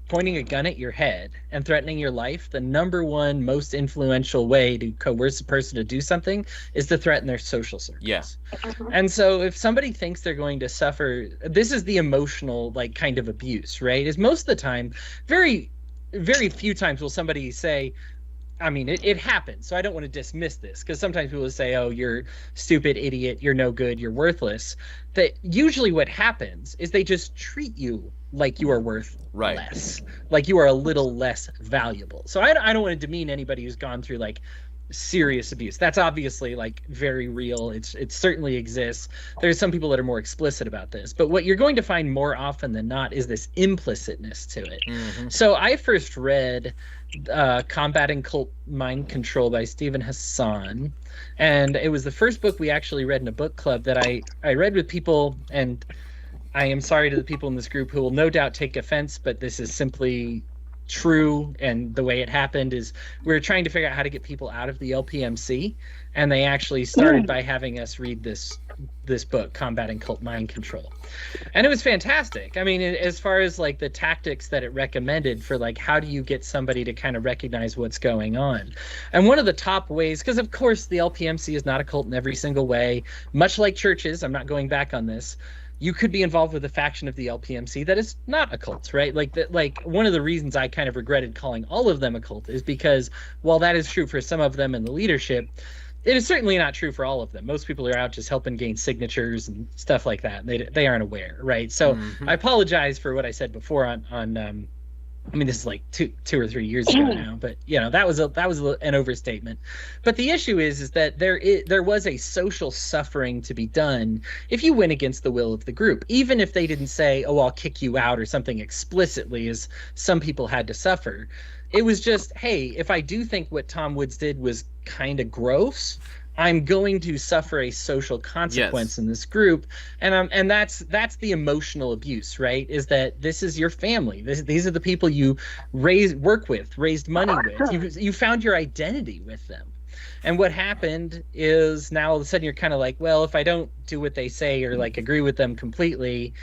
pointing a gun at your head and threatening your life, the number one most influential way to coerce a person to do something is to threaten their social circles. Yes. And so if somebody thinks they're going to suffer, this is the emotional, like, kind of abuse, right? Is most of the time, very, very few times will somebody say, I mean, it happens, so I don't want to dismiss this, because sometimes people will say, oh, you're stupid, idiot, you're no good, you're worthless. That usually what happens is they just treat you like you are worth less, like you are a little less valuable. So I don't want to demean anybody who's gone through like serious abuse. That's obviously like very real. It certainly exists. There's some people that are more explicit about this, but what you're going to find more often than not is this implicitness to it. Mm-hmm. So I first read Combating Cult Mind Control by Stephen Hassan, and it was the first book we actually read in a book club that I read with people, and I am sorry to the people in this group who will no doubt take offense, but this is simply true, and the way it happened is we were trying to figure out how to get people out of the LPMC, and they actually started by having us read this book, Combating Cult Mind Control, and it was fantastic. I mean, as far as like the tactics that it recommended for like how do you get somebody to kind of recognize what's going on, and one of the top ways, because of course the LPMC is not a cult in every single way, much like churches, I'm not going back on this, you could be involved with a faction of the LPMC that is not a cult, right? Like one of the reasons I kind of regretted calling all of them a cult is because while that is true for some of them in the leadership, It is certainly not true for all of them. Most people are out just helping gain signatures and stuff like that. They aren't aware, right? So I apologize for what I said before on I mean, this is like two or 3 years ago now, but that was an overstatement. But the issue is that there was a social suffering to be done if you went against the will of the group, even if they didn't say, "Oh, I'll kick you out" or something explicitly, as some people had to suffer. It was just, hey, if I do think what Tom Woods did was kind of gross, I'm going to suffer a social consequence in this group, and that's the emotional abuse, right? Is that this is your family. These are the people you work with, raised money with. You found your identity with them. And what happened is now all of a sudden you're kind of like, well, if I don't do what they say or like agree with them completely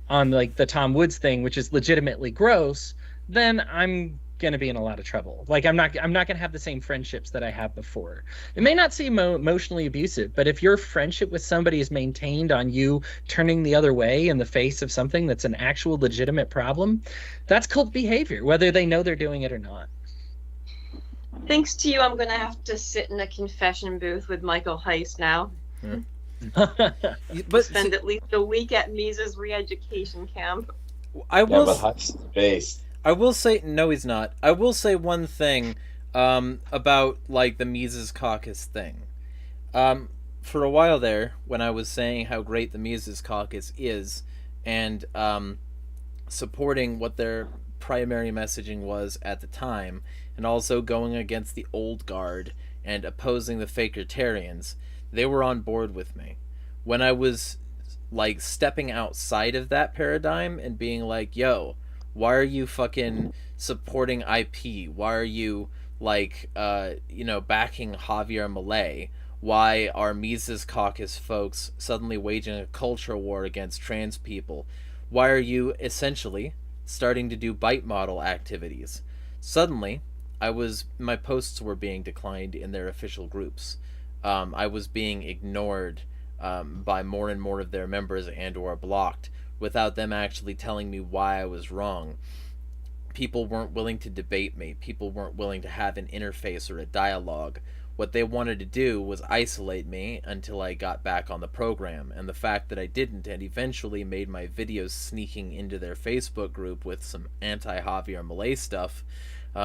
on like the Tom Woods thing, which is legitimately gross, then I'm going to be in a lot of trouble. Like I'm not going to have the same friendships that I have before. It may not seem emotionally abusive, but if your friendship with somebody is maintained on you turning the other way in the face of something that's an actual legitimate problem, that's cult behavior, whether they know they're doing it or not. Thanks to you, I'm going to have to sit in a confession booth with Michael Heiss now. But spend at least a week at Mises re-education camp. But Heiss is based. I will say, no, he's not. I will say one thing about, like, the Mises Caucus thing. For a while there, when I was saying how great the Mises Caucus is, and supporting what their primary messaging was at the time, and also going against the old guard and opposing the Fakertarians, they were on board with me. When I was, like, stepping outside of that paradigm and being like, yo, why are you fucking supporting IP? Why are you, like, backing Javier Milei? Why are Mises Caucus folks suddenly waging a culture war against trans people? Why are you essentially starting to do bite model activities? Suddenly, my posts were being declined in their official groups. I was being ignored by more and more of their members and or blocked, without them actually telling me why I was wrong. People weren't willing to debate me. People weren't willing to have an interface or a dialogue. What they wanted to do was isolate me until I got back on the program, and the fact that I didn't and eventually made my videos sneaking into their Facebook group with some anti-Javier Milei stuff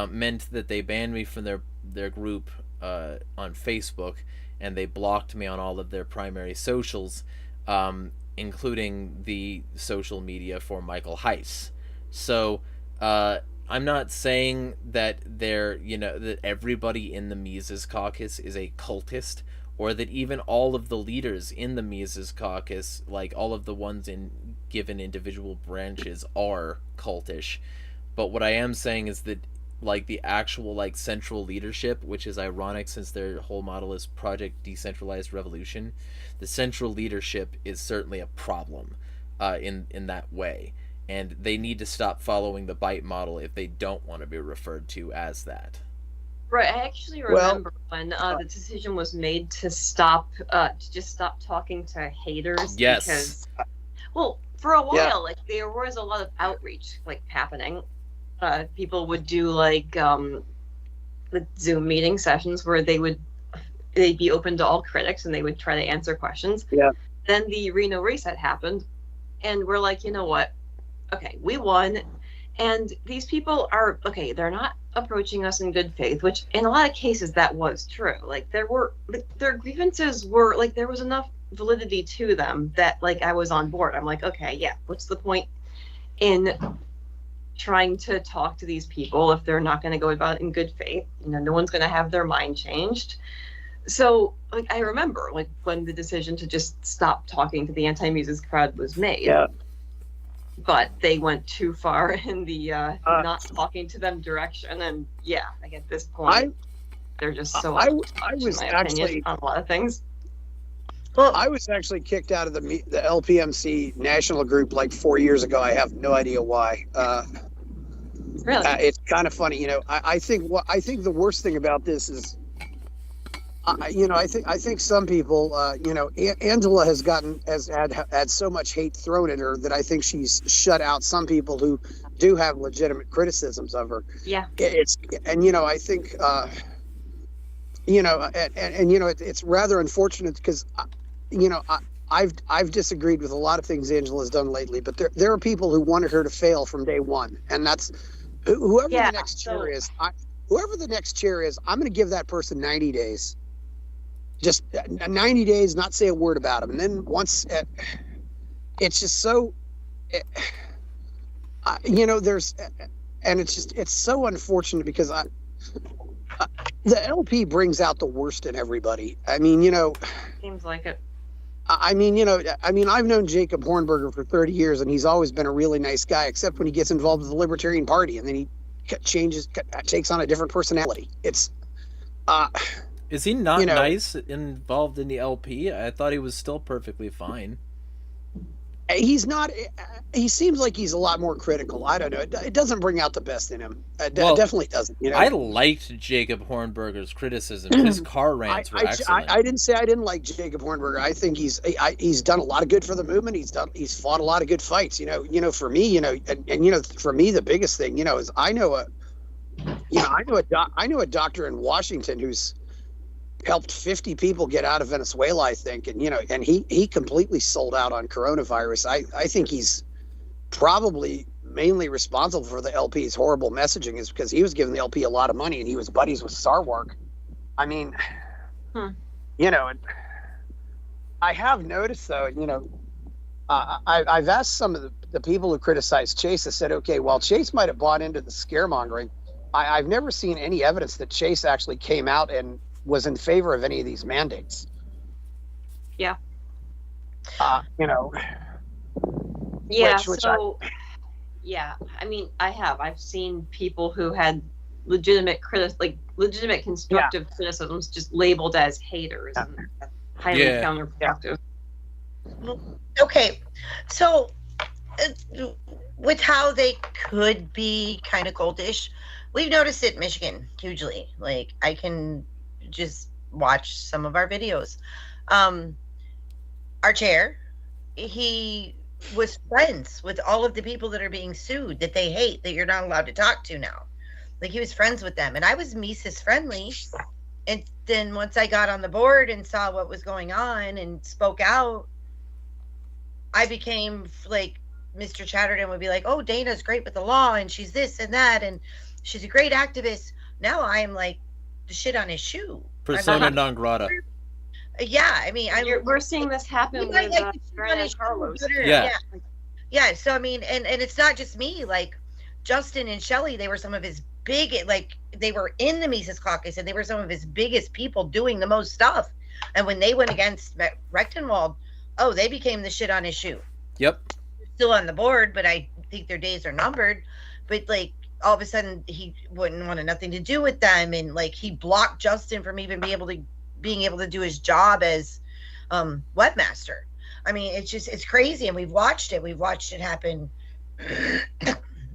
meant that they banned me from their group on Facebook, and they blocked me on all of their primary socials, including the social media for Michael Heiss. So I'm not saying that that everybody in the Mises Caucus is a cultist, or that even all of the leaders in the Mises Caucus, like all of the ones in given individual branches, are cultish. But what I am saying is that, like, the actual, like, central leadership, which is ironic since their whole model is Project Decentralized Revolution, the central leadership is certainly a problem in that way. And they need to stop following the bite model if they don't want to be referred to as that. Right, I actually remember when the decision was made to just stop talking to haters. Yes. Because, well, for a while, like, there was a lot of outreach, like, happening. People would do, like, the Zoom meeting sessions where they'd be open to all critics and they would try to answer questions. Yeah. Then the Reno reset happened, and we're like, you know what? Okay, we won, and these people are, okay, they're not approaching us in good faith, which in a lot of cases that was true. Like, their grievances were, like, there was enough validity to them that, like, I was on board. I'm like, okay, yeah, what's the point in trying to talk to these people if they're not going to go about it in good faith? No one's going to have their mind changed. So, like, I remember, like, when the decision to just stop talking to the anti-Mises crowd was made. Yeah. But they went too far in the not talking to them direction, and yeah, like, at this point, they're just so. I was actually on a lot of things. Well, I was actually kicked out of the LPMC national group like 4 years ago. I have no idea why. Really, it's kind of funny, I think the worst thing about this is, I think some people, Angela has had so much hate thrown at her that I think she's shut out some people who do have legitimate criticisms of her. Yeah. I think you know, and you know, it's rather unfortunate because, you know, I've disagreed with a lot of things Angela's done lately, but there are people who wanted her to fail from day one, and that's whoever Yeah, the next chair is. Whoever the next chair is, I'm going to give that person 90 days. Just 90 days, not say a word about him, and then once, it's just so, you know, and it's so unfortunate because the LP brings out the worst in everybody. I mean, you know. Seems like it. I mean, you know, I've known Jacob Hornberger for 30 years, and he's always been a really nice guy, except when he gets involved with the Libertarian Party, and then he takes on a different personality. It's, Is he not you know, nice involved in the LP? I thought he was still perfectly fine. he's not. He seems like he's a lot more critical. I don't know. It doesn't bring out the best in him. Well, It definitely doesn't. You know, I liked Jacob Hornberger's criticism. His car rants were excellent. I didn't say I didn't like Jacob Hornberger. I think he's done a lot of good for the movement. He's fought a lot of good fights. You know, for me, you know, and you know, for me, the biggest thing, you know, is I know a doctor in Washington who's helped 50 people get out of Venezuela, I think, and you know, and he completely sold out on coronavirus. I think he's probably mainly responsible for the LP's horrible messaging, is because he was giving the LP a lot of money and he was buddies with Sarwark. I mean, you know, and I have noticed though, you know, I've asked some of the people who criticized Chase. I said, okay, while Chase might have bought into the scaremongering, I've never seen any evidence that Chase actually came out and was in favor of any of these mandates. Yeah. You know. Yeah. Which yeah. I mean, I've seen people who had legitimate constructive criticisms just labeled as haters, and that's highly counterproductive. Okay, so with how they could be kind of cultish, we've noticed it in Michigan hugely. Like, I can just watch some of our videos. Our chair, he was friends with all of the people that are being sued, that they hate, that you're not allowed to talk to now. Like, he was friends with them, and I was Mises friendly. And then once I got on the board and saw what was going on and spoke out, I became like, Mr. Chatterton would be like, oh, Dana's great with the law, and she's this and that, and she's a great activist. Now I am like the shit on his shoe. Persona non grata. Yeah, I mean, we're seeing this happen with Grant Carlos. Yeah. So I mean, and it's not just me. Like, Justin and Shelley, they were some of his big, like, they were in the Mises Caucus, and they were some of his biggest people doing the most stuff. And when they went against Rechtenwald, oh, they became the shit on his shoe. Yep. Still on the board, but I think their days are numbered. But like, all of a sudden, he wouldn't want nothing to do with them, and like, he blocked Justin from even being able to do his job as webmaster. I mean, it's crazy, and we've watched it happen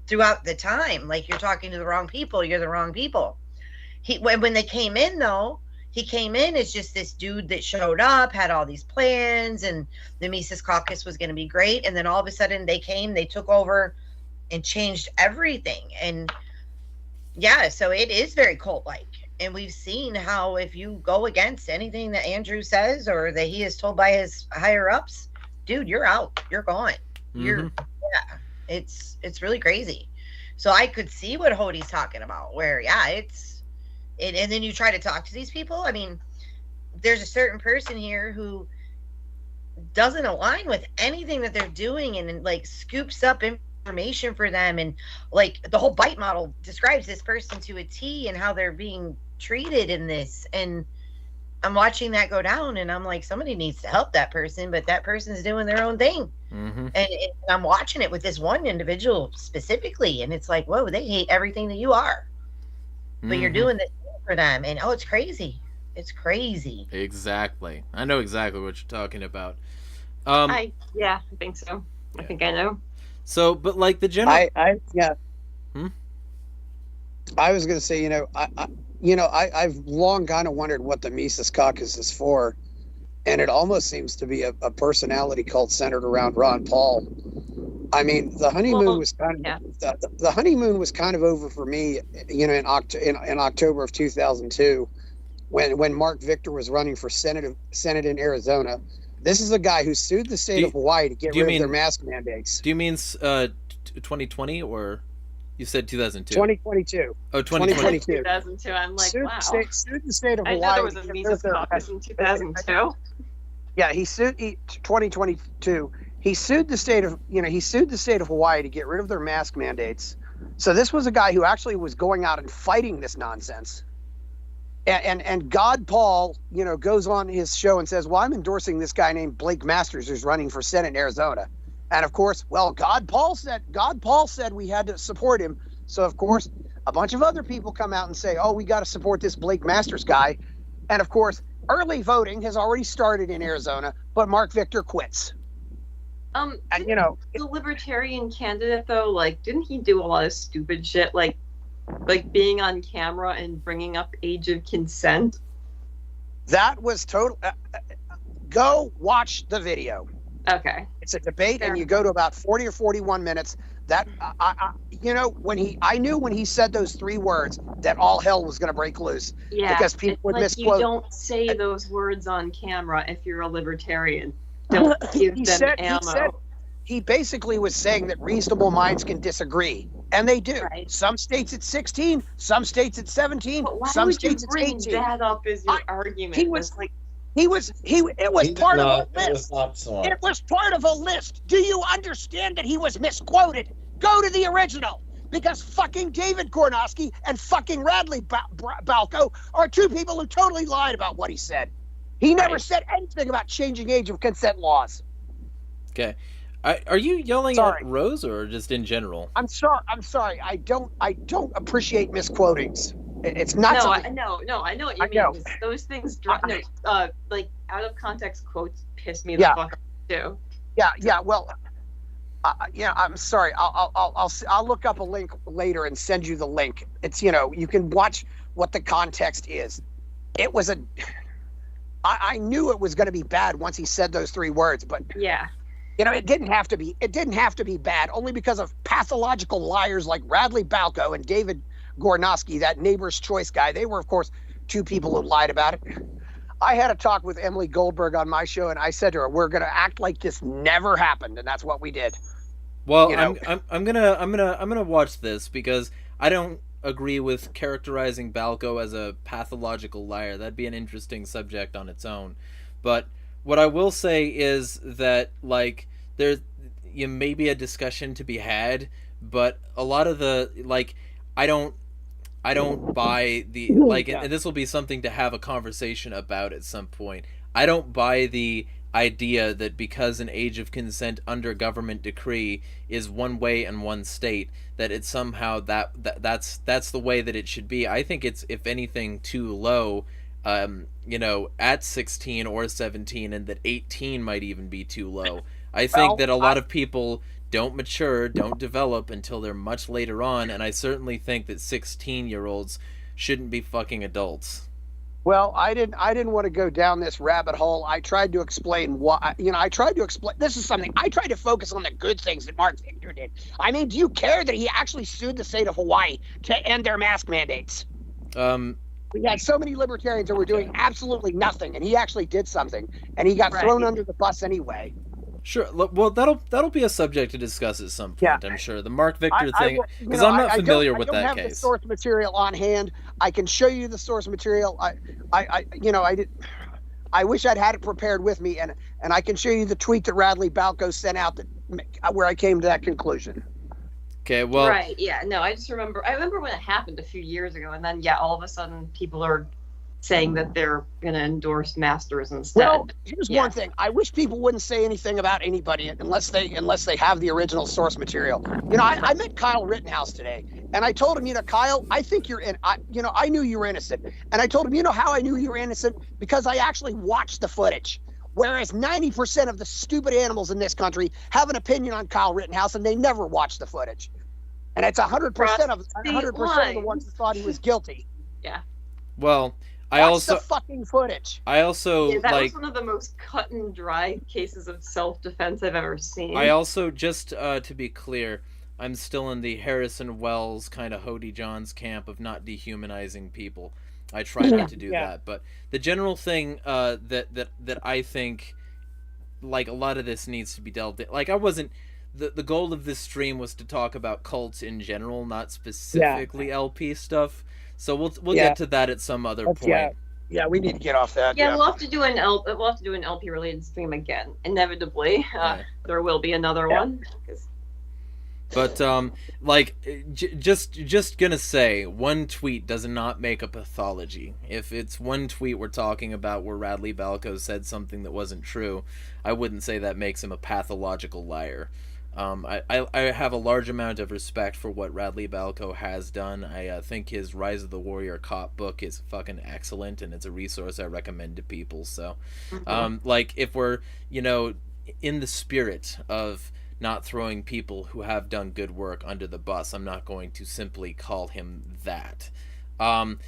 throughout the time. Like, you're talking to the wrong people, you're the wrong people. When they came in though, he came in as just this dude that showed up, had all these plans, and the Mises Caucus was going to be great. And then all of a sudden they took over and changed everything. And yeah, so it is very cult-like. And we've seen how if you go against anything that Andrew says or that he is told by his higher ups, dude, you're out. You're gone. It's really crazy. So I could see what Hody's talking about, where and then you try to talk to these people. I mean, there's a certain person here who doesn't align with anything that they're doing, and like scoops up information for them, and like the whole bite model describes this person to a T and how they're being treated in this. And I'm watching that go down, and I'm like, somebody needs to help that person, but that person's doing their own thing. And I'm watching it with this one individual specifically, and it's like, whoa, they hate everything that you are, but you're doing this for them. And it's crazy. Exactly. I know exactly what you're talking about. I think so. I think I know. So, but like the general, I was going to say, I've long kind of wondered what the Mises Caucus is for, and it almost seems to be a personality cult centered around Ron Paul. I mean, the honeymoon was kind of the honeymoon was kind of over for me, in October of 2002, when Mark Victor was running for Senate in Arizona. This is a guy who sued the state of Hawaii to get rid of their mask mandates. Do you mean 2020 or you said 2002? 2022. Oh, 2022. 2002. I'm like, wow. Sued the state of I Hawaii. know there was a Mises caucus in 2002. Yeah, he sued 2022. He sued the state of Hawaii to get rid of their mask mandates. So this was a guy who actually was going out and fighting this nonsense. And God Paul, goes on his show and says, well, I'm endorsing this guy named Blake Masters who's running for Senate in Arizona. And of course, well, God Paul said we had to support him. So of course, a bunch of other people come out and say, oh, we got to support this Blake Masters guy. And of course, early voting has already started in Arizona, but Mark Victor quits. And the libertarian candidate though, like, didn't he do a lot of stupid shit, like being on camera and bringing up age of consent? That was total. Go watch the video. Okay. It's a debate, and you go to about 40 or 41 minutes. That I knew when he said those 3 words that all hell was going to break loose. Yeah, because people would misquote. You don't say those words on camera if you're a libertarian. Don't give them ammo. He basically was saying that reasonable minds can disagree, and they do. Right. Some states it's 16, some states it's 17, but why some would states you bring it's 18. that up as your argument? It was part of a list. It was part of a list. Do you understand that he was misquoted? Go to the original, because fucking David Kornowski and fucking Radley Balco are 2 people who totally lied about what he said. He never said anything about changing age of consent laws. Okay. Are you yelling at Rose or just in general? I'm sorry. I don't appreciate misquotings. It's not. I know what you mean. Those things, like out of context quotes, piss me the fuck off too. Yeah. Well, I'm sorry. I'll look up a link later and send you the link. It's you can watch what the context is. It was I knew it was going to be bad once he said those 3 words, but yeah. It didn't have to be. It didn't have to be bad, only because of pathological liars like Radley Balco and David Gornosky, that Neighbor's Choice guy. They were, of course, 2 people who lied about it. I had a talk with Emily Goldberg on my show, and I said to her, "We're going to act like this never happened," and that's what we did. Well, I'm gonna watch this because I don't agree with characterizing Balco as a pathological liar. That'd be an interesting subject on its own, but. What I will say is that, like, there may be a discussion to be had, but a lot of the, like, I don't buy the, like, and this will be something to have a conversation about at some point. I don't buy the idea that because an age of consent under government decree is one way in one state, that it's somehow that's the way that it should be. I think it's, if anything, too low. At 16 or 17, and that 18 might even be too low. I think that a lot of people don't mature, don't develop until they're much later on, and I certainly think that 16-year-olds shouldn't be fucking adults. Well, I didn't want to go down this rabbit hole. I tried to explain why. This is something I tried to focus on the good things that Mark Victor did. I mean, do you care that he actually sued the state of Hawaii to end their mask mandates? We had so many libertarians that were doing absolutely nothing, and he actually did something, and he got thrown under the bus anyway. Sure. Well, that'll be a subject to discuss at some point. Yeah. I'm sure the Mark Victor thing, because I'm not familiar with that case. I don't have the source material on hand. I can show you the source material. I wish I'd had it prepared with me, and I can show you the tweet that Radley Balco sent out where I came to that conclusion. Okay, well... Right, yeah, no, I remember when it happened a few years ago, and then, all of a sudden people are saying that they're going to endorse Masters instead. Well, here's one thing. I wish people wouldn't say anything about anybody unless they have the original source material. I met Kyle Rittenhouse today, and I told him, Kyle, I think you're in. I knew you were innocent, and I told him, how I knew you were innocent? Because I actually watched the footage. Whereas 90% of the stupid animals in this country have an opinion on Kyle Rittenhouse, and they never watch the footage. And it's 100% of the ones who thought he was guilty. Yeah. Well, Watch the fucking footage. I also that was one of the most cut and dry cases of self-defense I've ever seen. I also, just to be clear, I'm still in the Harrison Wells kind of Hody Johns camp of not dehumanizing people. I try not to do Yeah. that. But the general thing that I think, like, a lot of this needs to be dealt in. Like, I wasn't... The goal of this stream was to talk about cults in general, not specifically LP stuff. So we'll Yeah. get to that at some other point. Yeah, we need to get off that. Yeah, we'll have to do an LP related stream again. Inevitably, there will be another one. 'Cause... But like, just gonna say, one tweet does not make a pathology. If it's one tweet we're talking about where Radley Balco said something that wasn't true, I wouldn't say that makes him a pathological liar. I have a large amount of respect for what Radley Balco has done. I think his Rise of the Warrior Cop book is fucking excellent, and it's a resource I recommend to people. So, like, if we're, in the spirit of not throwing people who have done good work under the bus, I'm not going to simply call him that. But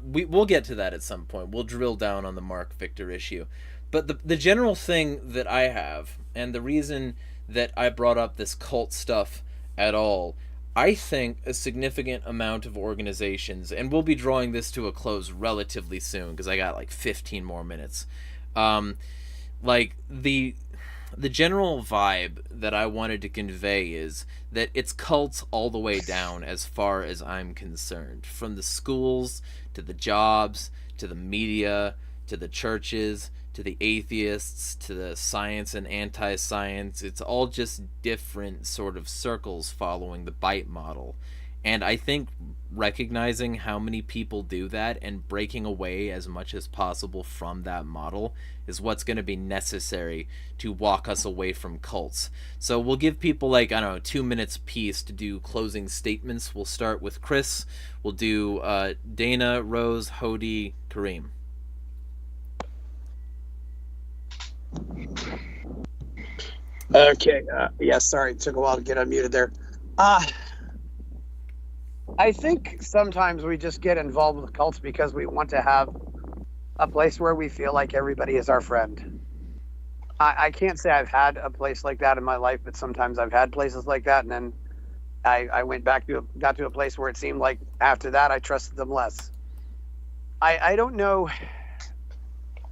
we'll get to that at some point. We'll drill down on the Mark Victor issue. But the general thing that I have, and the reason that I brought up this cult stuff at all, I think a significant amount of organizations, and we'll be drawing this to a close relatively soon because I got like 15 more minutes. Like, the general vibe that I wanted to convey is that it's cults all the way down as far as I'm concerned. From the schools, to the jobs, to the media, to the churches, to the atheists, to the science and anti-science. It's all just different sort of circles following the BITE model. And I think recognizing how many people do that and breaking away as much as possible from that model is what's going to be necessary to walk us away from cults. So we'll give people, like, 2 minutes apiece to do closing statements. We'll start with Chris. We'll do Dana, Rose, Hody, Kareem. Okay. Yeah, sorry. It took a while to get unmuted there. I think sometimes we just get involved with cults because we want to have a place where we feel like everybody is our friend. I can't say I've had a place like that in my life, but sometimes I've had places like that, and then I got to a place where it seemed like after that I trusted them less. I don't know.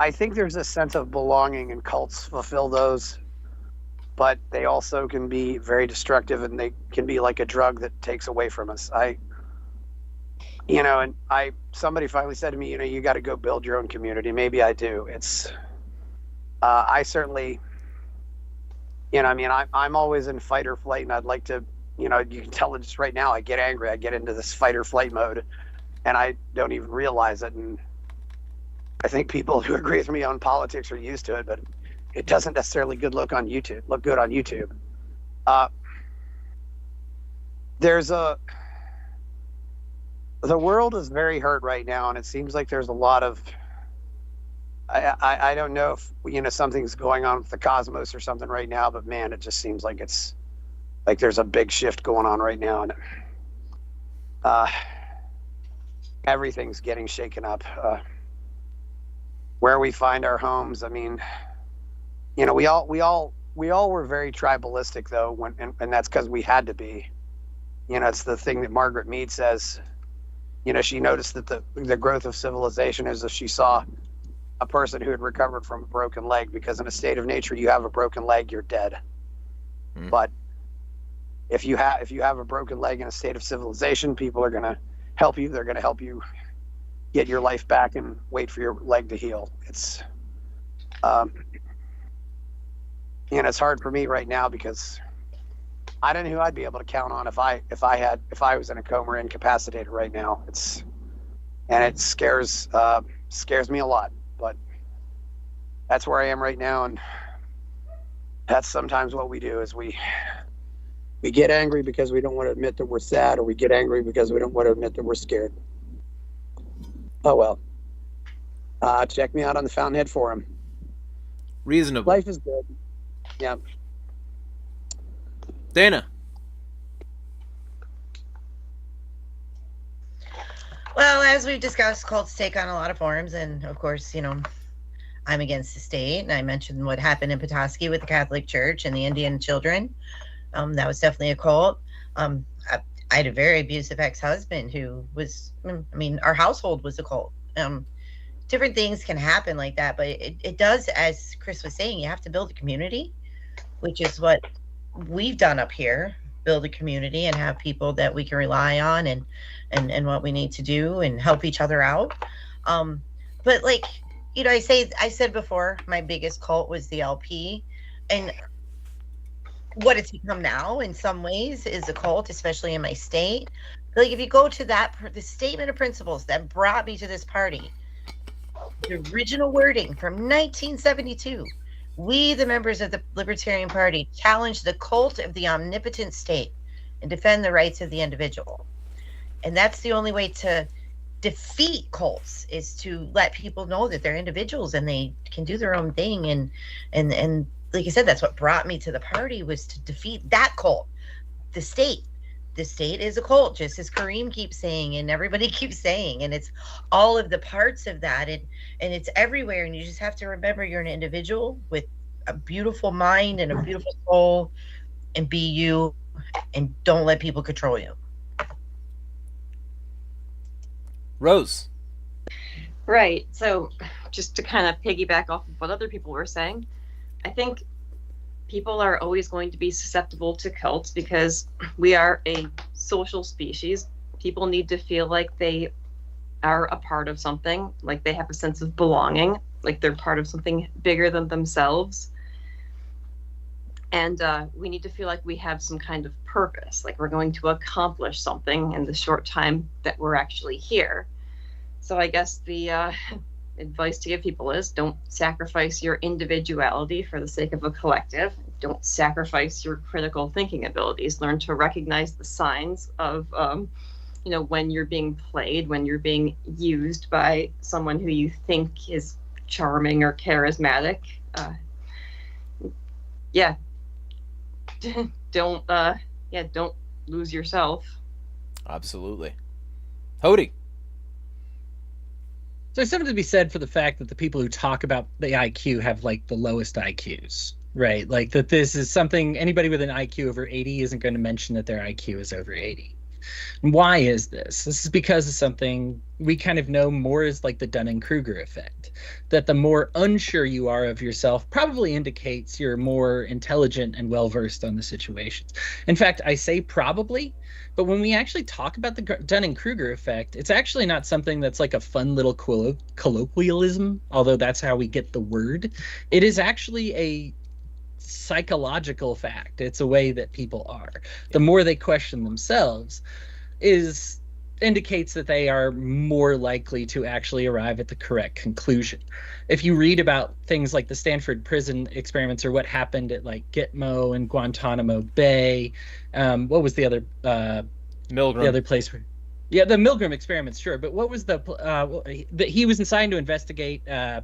I think there's a sense of belonging, and cults fulfill those, but they also can be very destructive, and they can be like a drug that takes away from us. Somebody finally said to me, you got to go build your own community. Maybe I do. I certainly, I'm always in fight or flight, and I'd like to, you can tell it just right now. I get angry. I get into this fight or flight mode, and I don't even realize it. And I think people who agree with me on politics are used to it, but it doesn't necessarily look good on YouTube. The world is very hurt right now, and it seems like there's a lot of, I don't know if, something's going on with the cosmos or something right now, but man, it just seems like it's like there's a big shift going on right now, and everything's getting shaken up. Where we find our homes, we all were very tribalistic though, and that's because we had to be. It's the thing that Margaret Mead says. She noticed that the growth of civilization is if she saw a person who had recovered from a broken leg, because in a state of nature, you have a broken leg, you're dead. But if you have a broken leg in a state of civilization, people are going to help you. They're going to help you get your life back and wait for your leg to heal. It's it's hard for me right now because I don't know who I'd be able to count on if I was in a coma or incapacitated right now. It scares me a lot, but that's where I am right now, and that's sometimes what we do is we get angry because we don't want to admit that we're sad, or we get angry because we don't want to admit that we're scared. Oh well. Check me out on the Fountainhead Forum. Reasonable. Life is good. Yeah. Dana. Well, as we've discussed, cults take on a lot of forms, and of course, I'm against the state, and I mentioned what happened in Petoskey with the Catholic Church and the Indian children. That was definitely a cult. I had a very abusive ex-husband who was, I mean, our household was a cult. Different things can happen like that, but it does, as Chris was saying, you have to build a community, which is what we've done up here, build a community and have people that we can rely on and what we need to do and help each other out. But like, you know, I said before, my biggest cult was the LP, and what it's become now in some ways is a cult, especially in my state. Like if you go to the statement of principles that brought me to this party, the original wording from 1972, we, the members of the Libertarian Party, challenge the cult of the omnipotent state and defend the rights of the individual. And that's the only way to defeat cults, is to let people know that they're individuals and they can do their own thing. And like I said, that's what brought me to the party, was to defeat that cult, the state. The state is a cult, just as Kareem keeps saying and everybody keeps saying, and it's all of the parts of that, and it's everywhere, and you just have to remember you're an individual with a beautiful mind and a beautiful soul, and be you, and don't let people control you. Rose. Right. So just to kind of piggyback off of what other people were saying, I think people are always going to be susceptible to cults because we are a social species. People need to feel like they are a part of something, like they have a sense of belonging, like they're part of something bigger than themselves. And we need to feel like we have some kind of purpose, like we're going to accomplish something in the short time that we're actually here. So I guess the advice to give people is don't sacrifice your individuality for the sake of a collective. Don't sacrifice your critical thinking abilities. Learn to recognize the signs of, when you're being played, when you're being used by someone who you think is charming or charismatic. Don't lose yourself. Absolutely. Hody. So there's something to be said for the fact that the people who talk about the IQ have like the lowest IQs, right? Like that this is something anybody with an IQ over 80 isn't going to mention that their IQ is over 80. And why is this? This is because of something we kind of know more as like the Dunning-Kruger effect, that the more unsure you are of yourself probably indicates you're more intelligent and well-versed on the situations. In fact, I say probably, but when we actually talk about the Dunning-Kruger effect, it's actually not something that's like a fun little colloquialism, although that's how we get the word. It is actually a psychological fact. It's a way that people are. The more they question themselves indicates that they are more likely to actually arrive at the correct conclusion. If you read about things like the Stanford prison experiments or what happened at like Gitmo and Guantanamo Bay, what was the other Milgram. The other place where, yeah, the Milgram experiments, sure, but what was he was assigned to investigate, I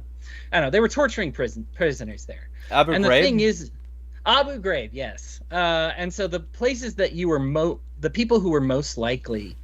don't know, they were torturing prisoners there. Abu And Ghraib? the thing is, Abu Ghraib, yes. And so the places that you were the people who were most likely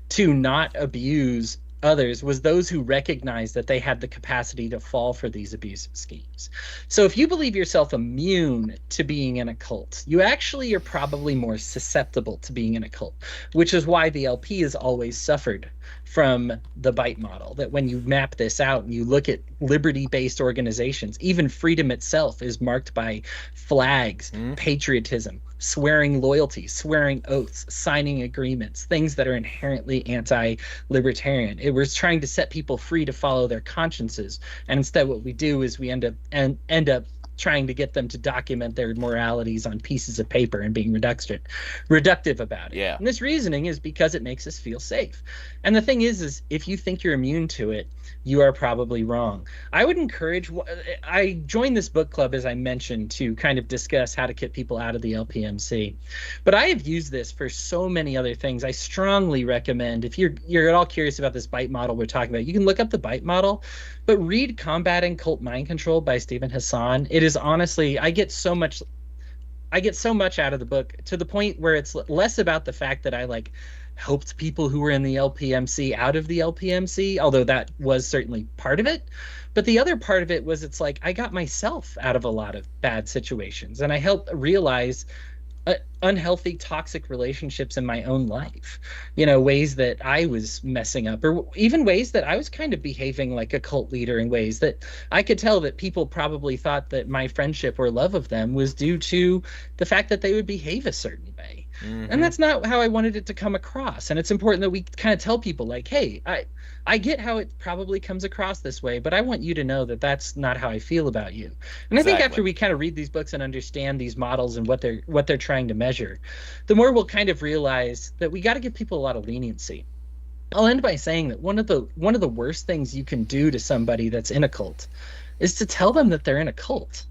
to not abuse others was those who recognized that they had the capacity to fall for these abusive schemes. So if you believe yourself immune to being in a cult, you actually are probably more susceptible to being in a cult, which is why the LP has always suffered from the bite model, that when you map this out and you look at liberty-based organizations, even freedom itself is marked by flags, patriotism, swearing loyalty, swearing oaths, signing agreements, things that are inherently anti-libertarian. It was trying to set people free to follow their consciences, and instead what we do is we end up trying to get them to document their moralities on pieces of paper and being reductive about it. Yeah. And this reasoning is because it makes us feel safe. And the thing is if you think you're immune to it, you are probably wrong. I would encourage, I joined this book club, as I mentioned, to kind of discuss how to get people out of the LPMC. But I have used this for so many other things. I strongly recommend, if you're at all curious about this bite model we're talking about, you can look up the bite model, but read Combating Cult Mind Control by Stephen Hassan. It is honestly, I get so much out of the book, to the point where it's less about the fact that I like helped people who were in the LPMC out of the LPMC, although that was certainly part of it. But the other part of it was, it's like I got myself out of a lot of bad situations, and I helped realize unhealthy, toxic relationships in my own life. You know, ways that I was messing up, or even ways that I was kind of behaving like a cult leader in ways that I could tell that people probably thought that my friendship or love of them was due to the fact that they would behave a certain way. And that's not how I wanted it to come across. And it's important that we kind of tell people, like, hey, I get how it probably comes across this way, but I want you to know that that's not how I feel about you. And I think after we kind of read these books and understand these models and what they're trying to measure, the more we'll kind of realize that we got to give people a lot of leniency. I'll end by saying that one of the worst things you can do to somebody that's in a cult is to tell them that they're in a cult.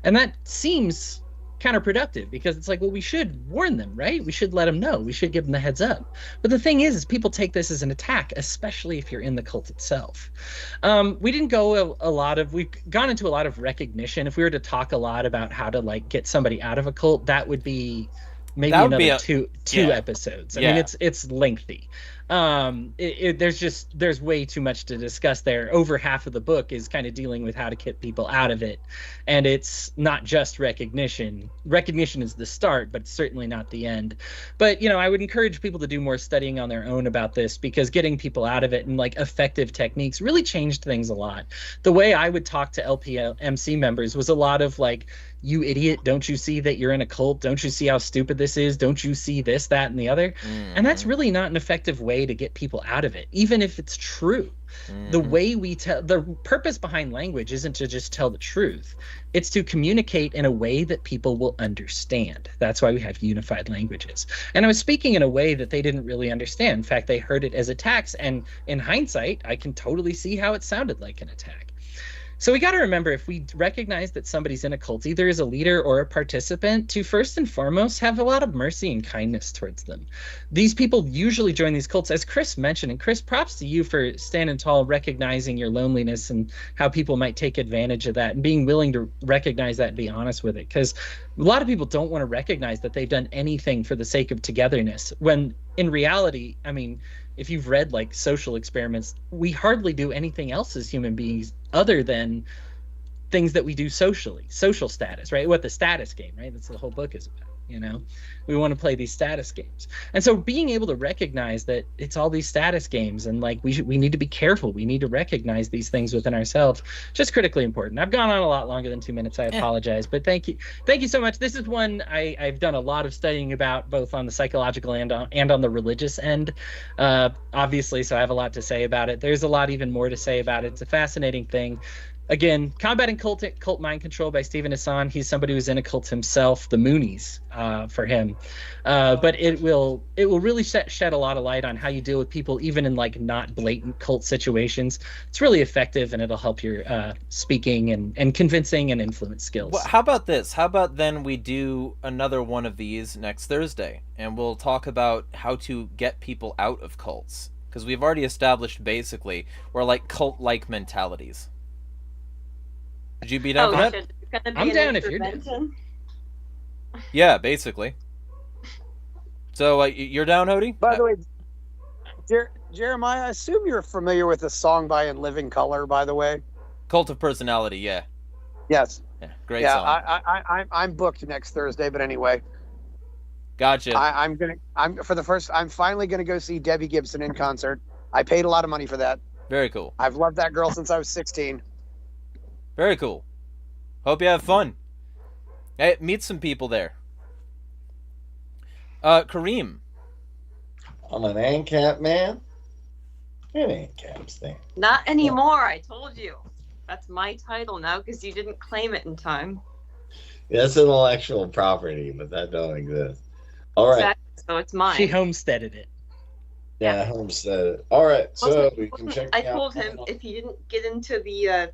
And that seems counterproductive, because it's like, well, we should warn them, right? We should let them know. We should give them the heads up. But the thing is people take this as an attack, especially if you're in the cult itself. We didn't go we've gone into a lot of recognition. If we were to talk a lot about how to like get somebody out of a cult, that would be maybe another two episodes. I mean, it's lengthy. There's way too much to discuss there. Over half of the book is kind of dealing with how to get people out of it, and it's not just recognition. Recognition is the start, but it's certainly not the end. But I would encourage people to do more studying on their own about this, because getting people out of it and like effective techniques really changed things a lot. The way I would talk to LPMC members was a lot of like, you idiot, don't you see that you're in a cult? Don't you see how stupid this is? Don't you see this, that, and the other? And that's really not an effective way to get people out of it, even if it's true. The way we tell, the purpose behind language isn't to just tell the truth. It's to communicate in a way that people will understand. That's why we have unified languages. And I was speaking in a way that they didn't really understand. In fact, they heard it as attacks. And in hindsight, I can totally see how it sounded like an attack. So we got to remember, if we recognize that somebody's in a cult, either as a leader or a participant, to first and foremost have a lot of mercy and kindness towards them. These people usually join these cults, as Chris mentioned, and Chris, props to you for standing tall, recognizing your loneliness and how people might take advantage of that, and being willing to recognize that and be honest with it. Because a lot of people don't want to recognize that they've done anything for the sake of togetherness, when in reality, I mean, if you've read like social experiments, we hardly do anything else as human beings other than things that we do socially, social status, right? What the status game, right? That's the whole book is about. We want to play these status games. And so being able to recognize that it's all these status games, and like we need to be careful. We need to recognize these things within ourselves. Just critically important. I've gone on a lot longer than 2 minutes. I apologize, but thank you so much. This is one I've done a lot of studying about, both on the psychological and on the religious end, obviously. So I have a lot to say about it. There's a lot even more to say about it. It's a fascinating thing. Again, Combating Cult Mind Control by Stephen Hassan. He's somebody who's in a cult himself, the Moonies, for him. But it will really shed a lot of light on how you deal with people, even in like not blatant cult situations. It's really effective, and it'll help your speaking and convincing and influence skills. Well, how about this? How about then we do another one of these next Thursday, and we'll talk about how to get people out of cults, because we've already established basically we're like cult-like mentalities. Would you be down for that? I'm down if you're down. Yeah, basically. So you're down, Hody? By the way, Jeremiah, I assume you're familiar with a song by In Living Color, by the way. Cult of Personality, yeah. Yes. Yeah, great song. I'm booked next Thursday, but anyway. Gotcha. I'm finally gonna go see Debbie Gibson in concert. I paid a lot of money for that. Very cool. I've loved that girl since I was 16. Very cool. Hope you have fun. Hey, meet some people there. Kareem. I'm an ANCAP man. An ANCAP thing. Not anymore, I told you. That's my title now, because you didn't claim it in time. Yeah, that's intellectual property, but that don't exist. All right. Exactly, so it's mine. She homesteaded it. Yeah, homestead. All right, so we can check. I told him if he didn't get into the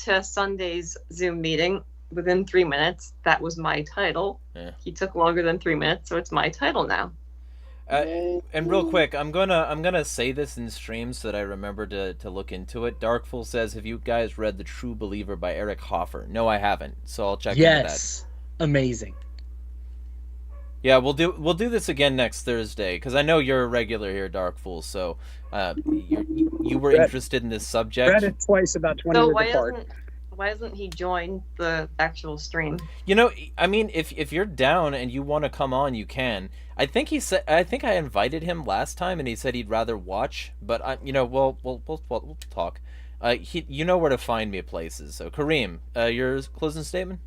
to Sunday's Zoom meeting within 3 minutes, that was my title. Yeah. He took longer than 3 minutes, so it's my title now. And real quick, I'm gonna say this in stream so that I remember to look into it. Darkful says, "Have you guys read The True Believer by Eric Hoffer?" No, I haven't, so I'll check into that. Yes, amazing. Yeah, we'll do this again next Thursday, because I know you're a regular here, Darkful. So you were interested in this subject. Read it twice, about 20 years apart. Why doesn't he join the actual stream? You know, I mean, if you're down and you want to come on, you can. I think I invited him last time, and he said he'd rather watch. But you know, we'll talk. You know where to find me at places. So Kareem, your closing statement.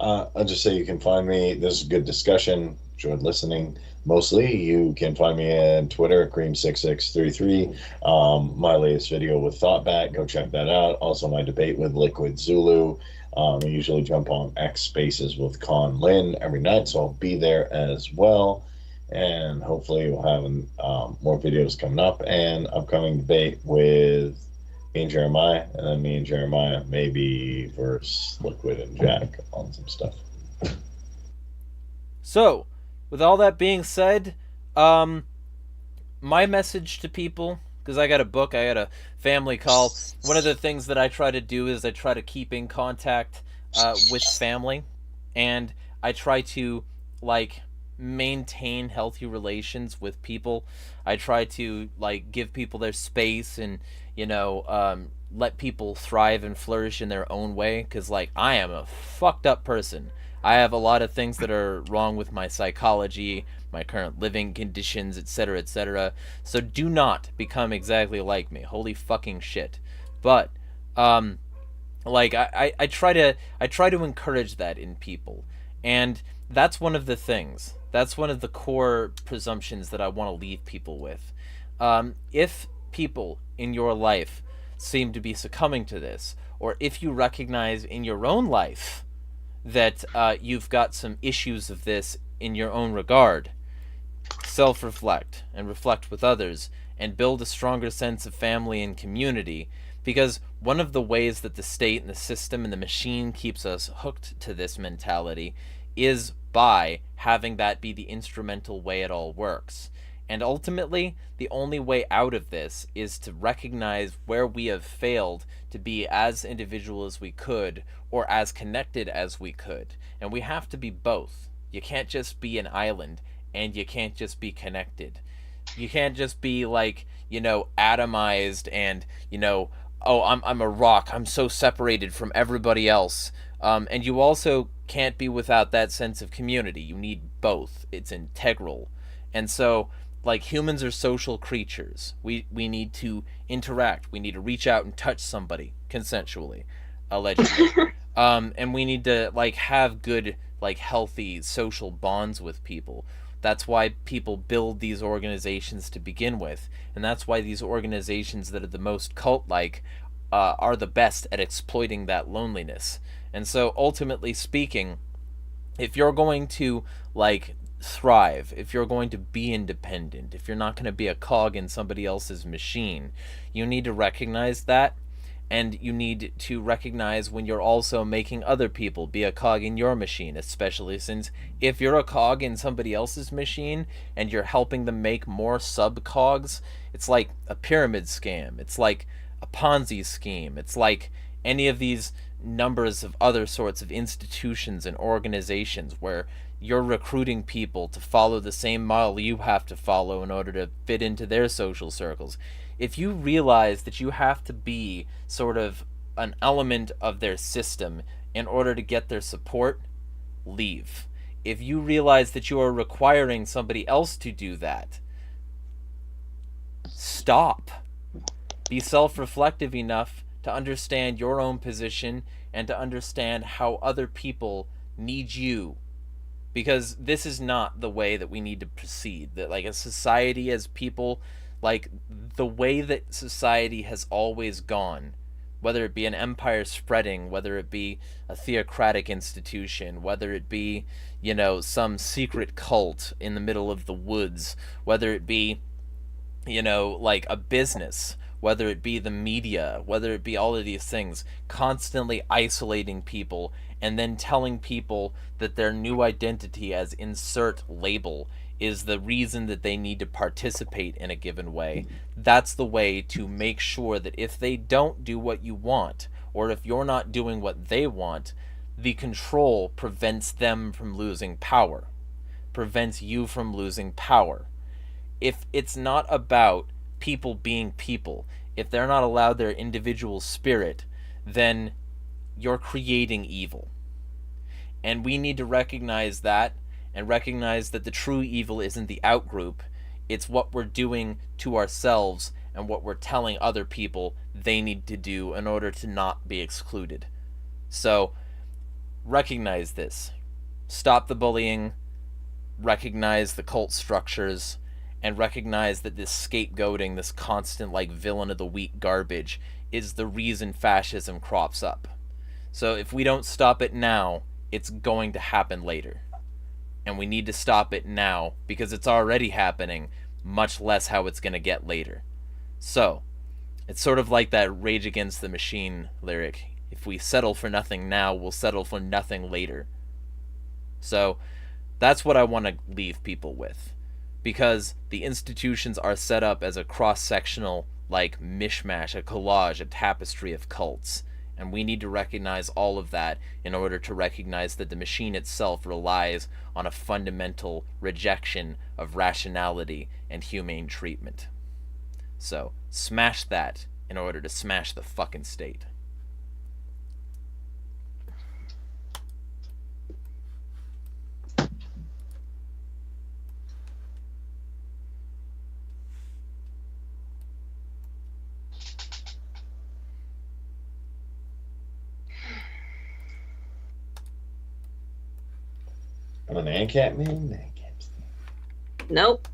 I'll just say you can find me. This is a good discussion. Enjoyed listening. Mostly, you can find me on Twitter, Cream6633. My latest video with Thoughtbat, go check that out. Also, my debate with Liquid Zulu. I usually jump on X Spaces with Con Lin every night, so I'll be there as well. And hopefully, we'll have more videos coming up and upcoming debate with me and Jeremiah, and then me and Jeremiah maybe versus Liquid and Jack on some stuff. So, with all that being said, my message to people, because I got a book, I got a family call. One of the things that I try to do is I try to keep in contact with family, and I try to maintain healthy relations with people. I try to give people their space and let people thrive and flourish in their own way, because I am a fucked up person. I have a lot of things that are wrong with my psychology, my current living conditions, etc., etc. So do not become exactly like me. Holy fucking shit. But I try to encourage that in people. And that's one of the things. That's one of the core presumptions that I want to leave people with. If people in your life seem to be succumbing to this, or if you recognize in your own life that you've got some issues of this in your own regard, self-reflect and reflect with others and build a stronger sense of family and community, because one of the ways that the state and the system and the machine keeps us hooked to this mentality is by having that be the instrumental way it all works. And ultimately, the only way out of this is to recognize where we have failed to be as individual as we could, or as connected as we could. And we have to be both. You can't just be an island, and you can't just be connected. You can't just be atomized and, oh, I'm a rock, I'm so separated from everybody else. And you also can't be without that sense of community. You need both. It's integral. And so, humans are social creatures. We need to interact. We need to reach out and touch somebody consensually, allegedly. And we need to have good, healthy social bonds with people. That's why people build these organizations to begin with, and that's why these organizations that are the most cult-like are the best at exploiting that loneliness. And so, ultimately speaking, if you're going to thrive, if you're going to be independent, if you're not going to be a cog in somebody else's machine, you need to recognize that, and you need to recognize when you're also making other people be a cog in your machine, especially since if you're a cog in somebody else's machine and you're helping them make more sub-cogs, it's like a pyramid scam, it's like a Ponzi scheme, it's like any of these numbers of other sorts of institutions and organizations where you're recruiting people to follow the same model you have to follow in order to fit into their social circles. If you realize that you have to be sort of an element of their system in order to get their support, leave. If you realize that you are requiring somebody else to do that, stop. Be self-reflective enough to understand your own position and to understand how other people need you. Because this is not the way that we need to proceed. That a society, as people, the way that society has always gone, whether it be an empire spreading, whether it be a theocratic institution, whether it be, some secret cult in the middle of the woods, whether it be, a business, whether it be the media, whether it be all of these things, constantly isolating people and then telling people that their new identity as insert label is the reason that they need to participate in a given way. That's the way to make sure that if they don't do what you want, or if you're not doing what they want, the control prevents them from losing power, prevents you from losing power. If it's not about people being people, if they're not allowed their individual spirit, then you're creating evil. And we need to recognize that, and recognize that the true evil isn't the outgroup, it's what we're doing to ourselves and what we're telling other people they need to do in order to not be excluded. So, recognize this. Stop the bullying, recognize the cult structures, and recognize that this scapegoating, this constant like villain of the week garbage, is the reason fascism crops up. So if we don't stop it now, it's going to happen later. And we need to stop it now because it's already happening, much less how it's going to get later. So, it's sort of like that Rage Against the Machine lyric. If we settle for nothing now, we'll settle for nothing later. So, that's what I want to leave people with. Because the institutions are set up as a cross-sectional, like, mishmash, a collage, a tapestry of cults. And we need to recognize all of that in order to recognize that the machine itself relies on a fundamental rejection of rationality and humane treatment. So, smash that in order to smash the fucking state. I'm an ANCAP man. ANCAP. Nope.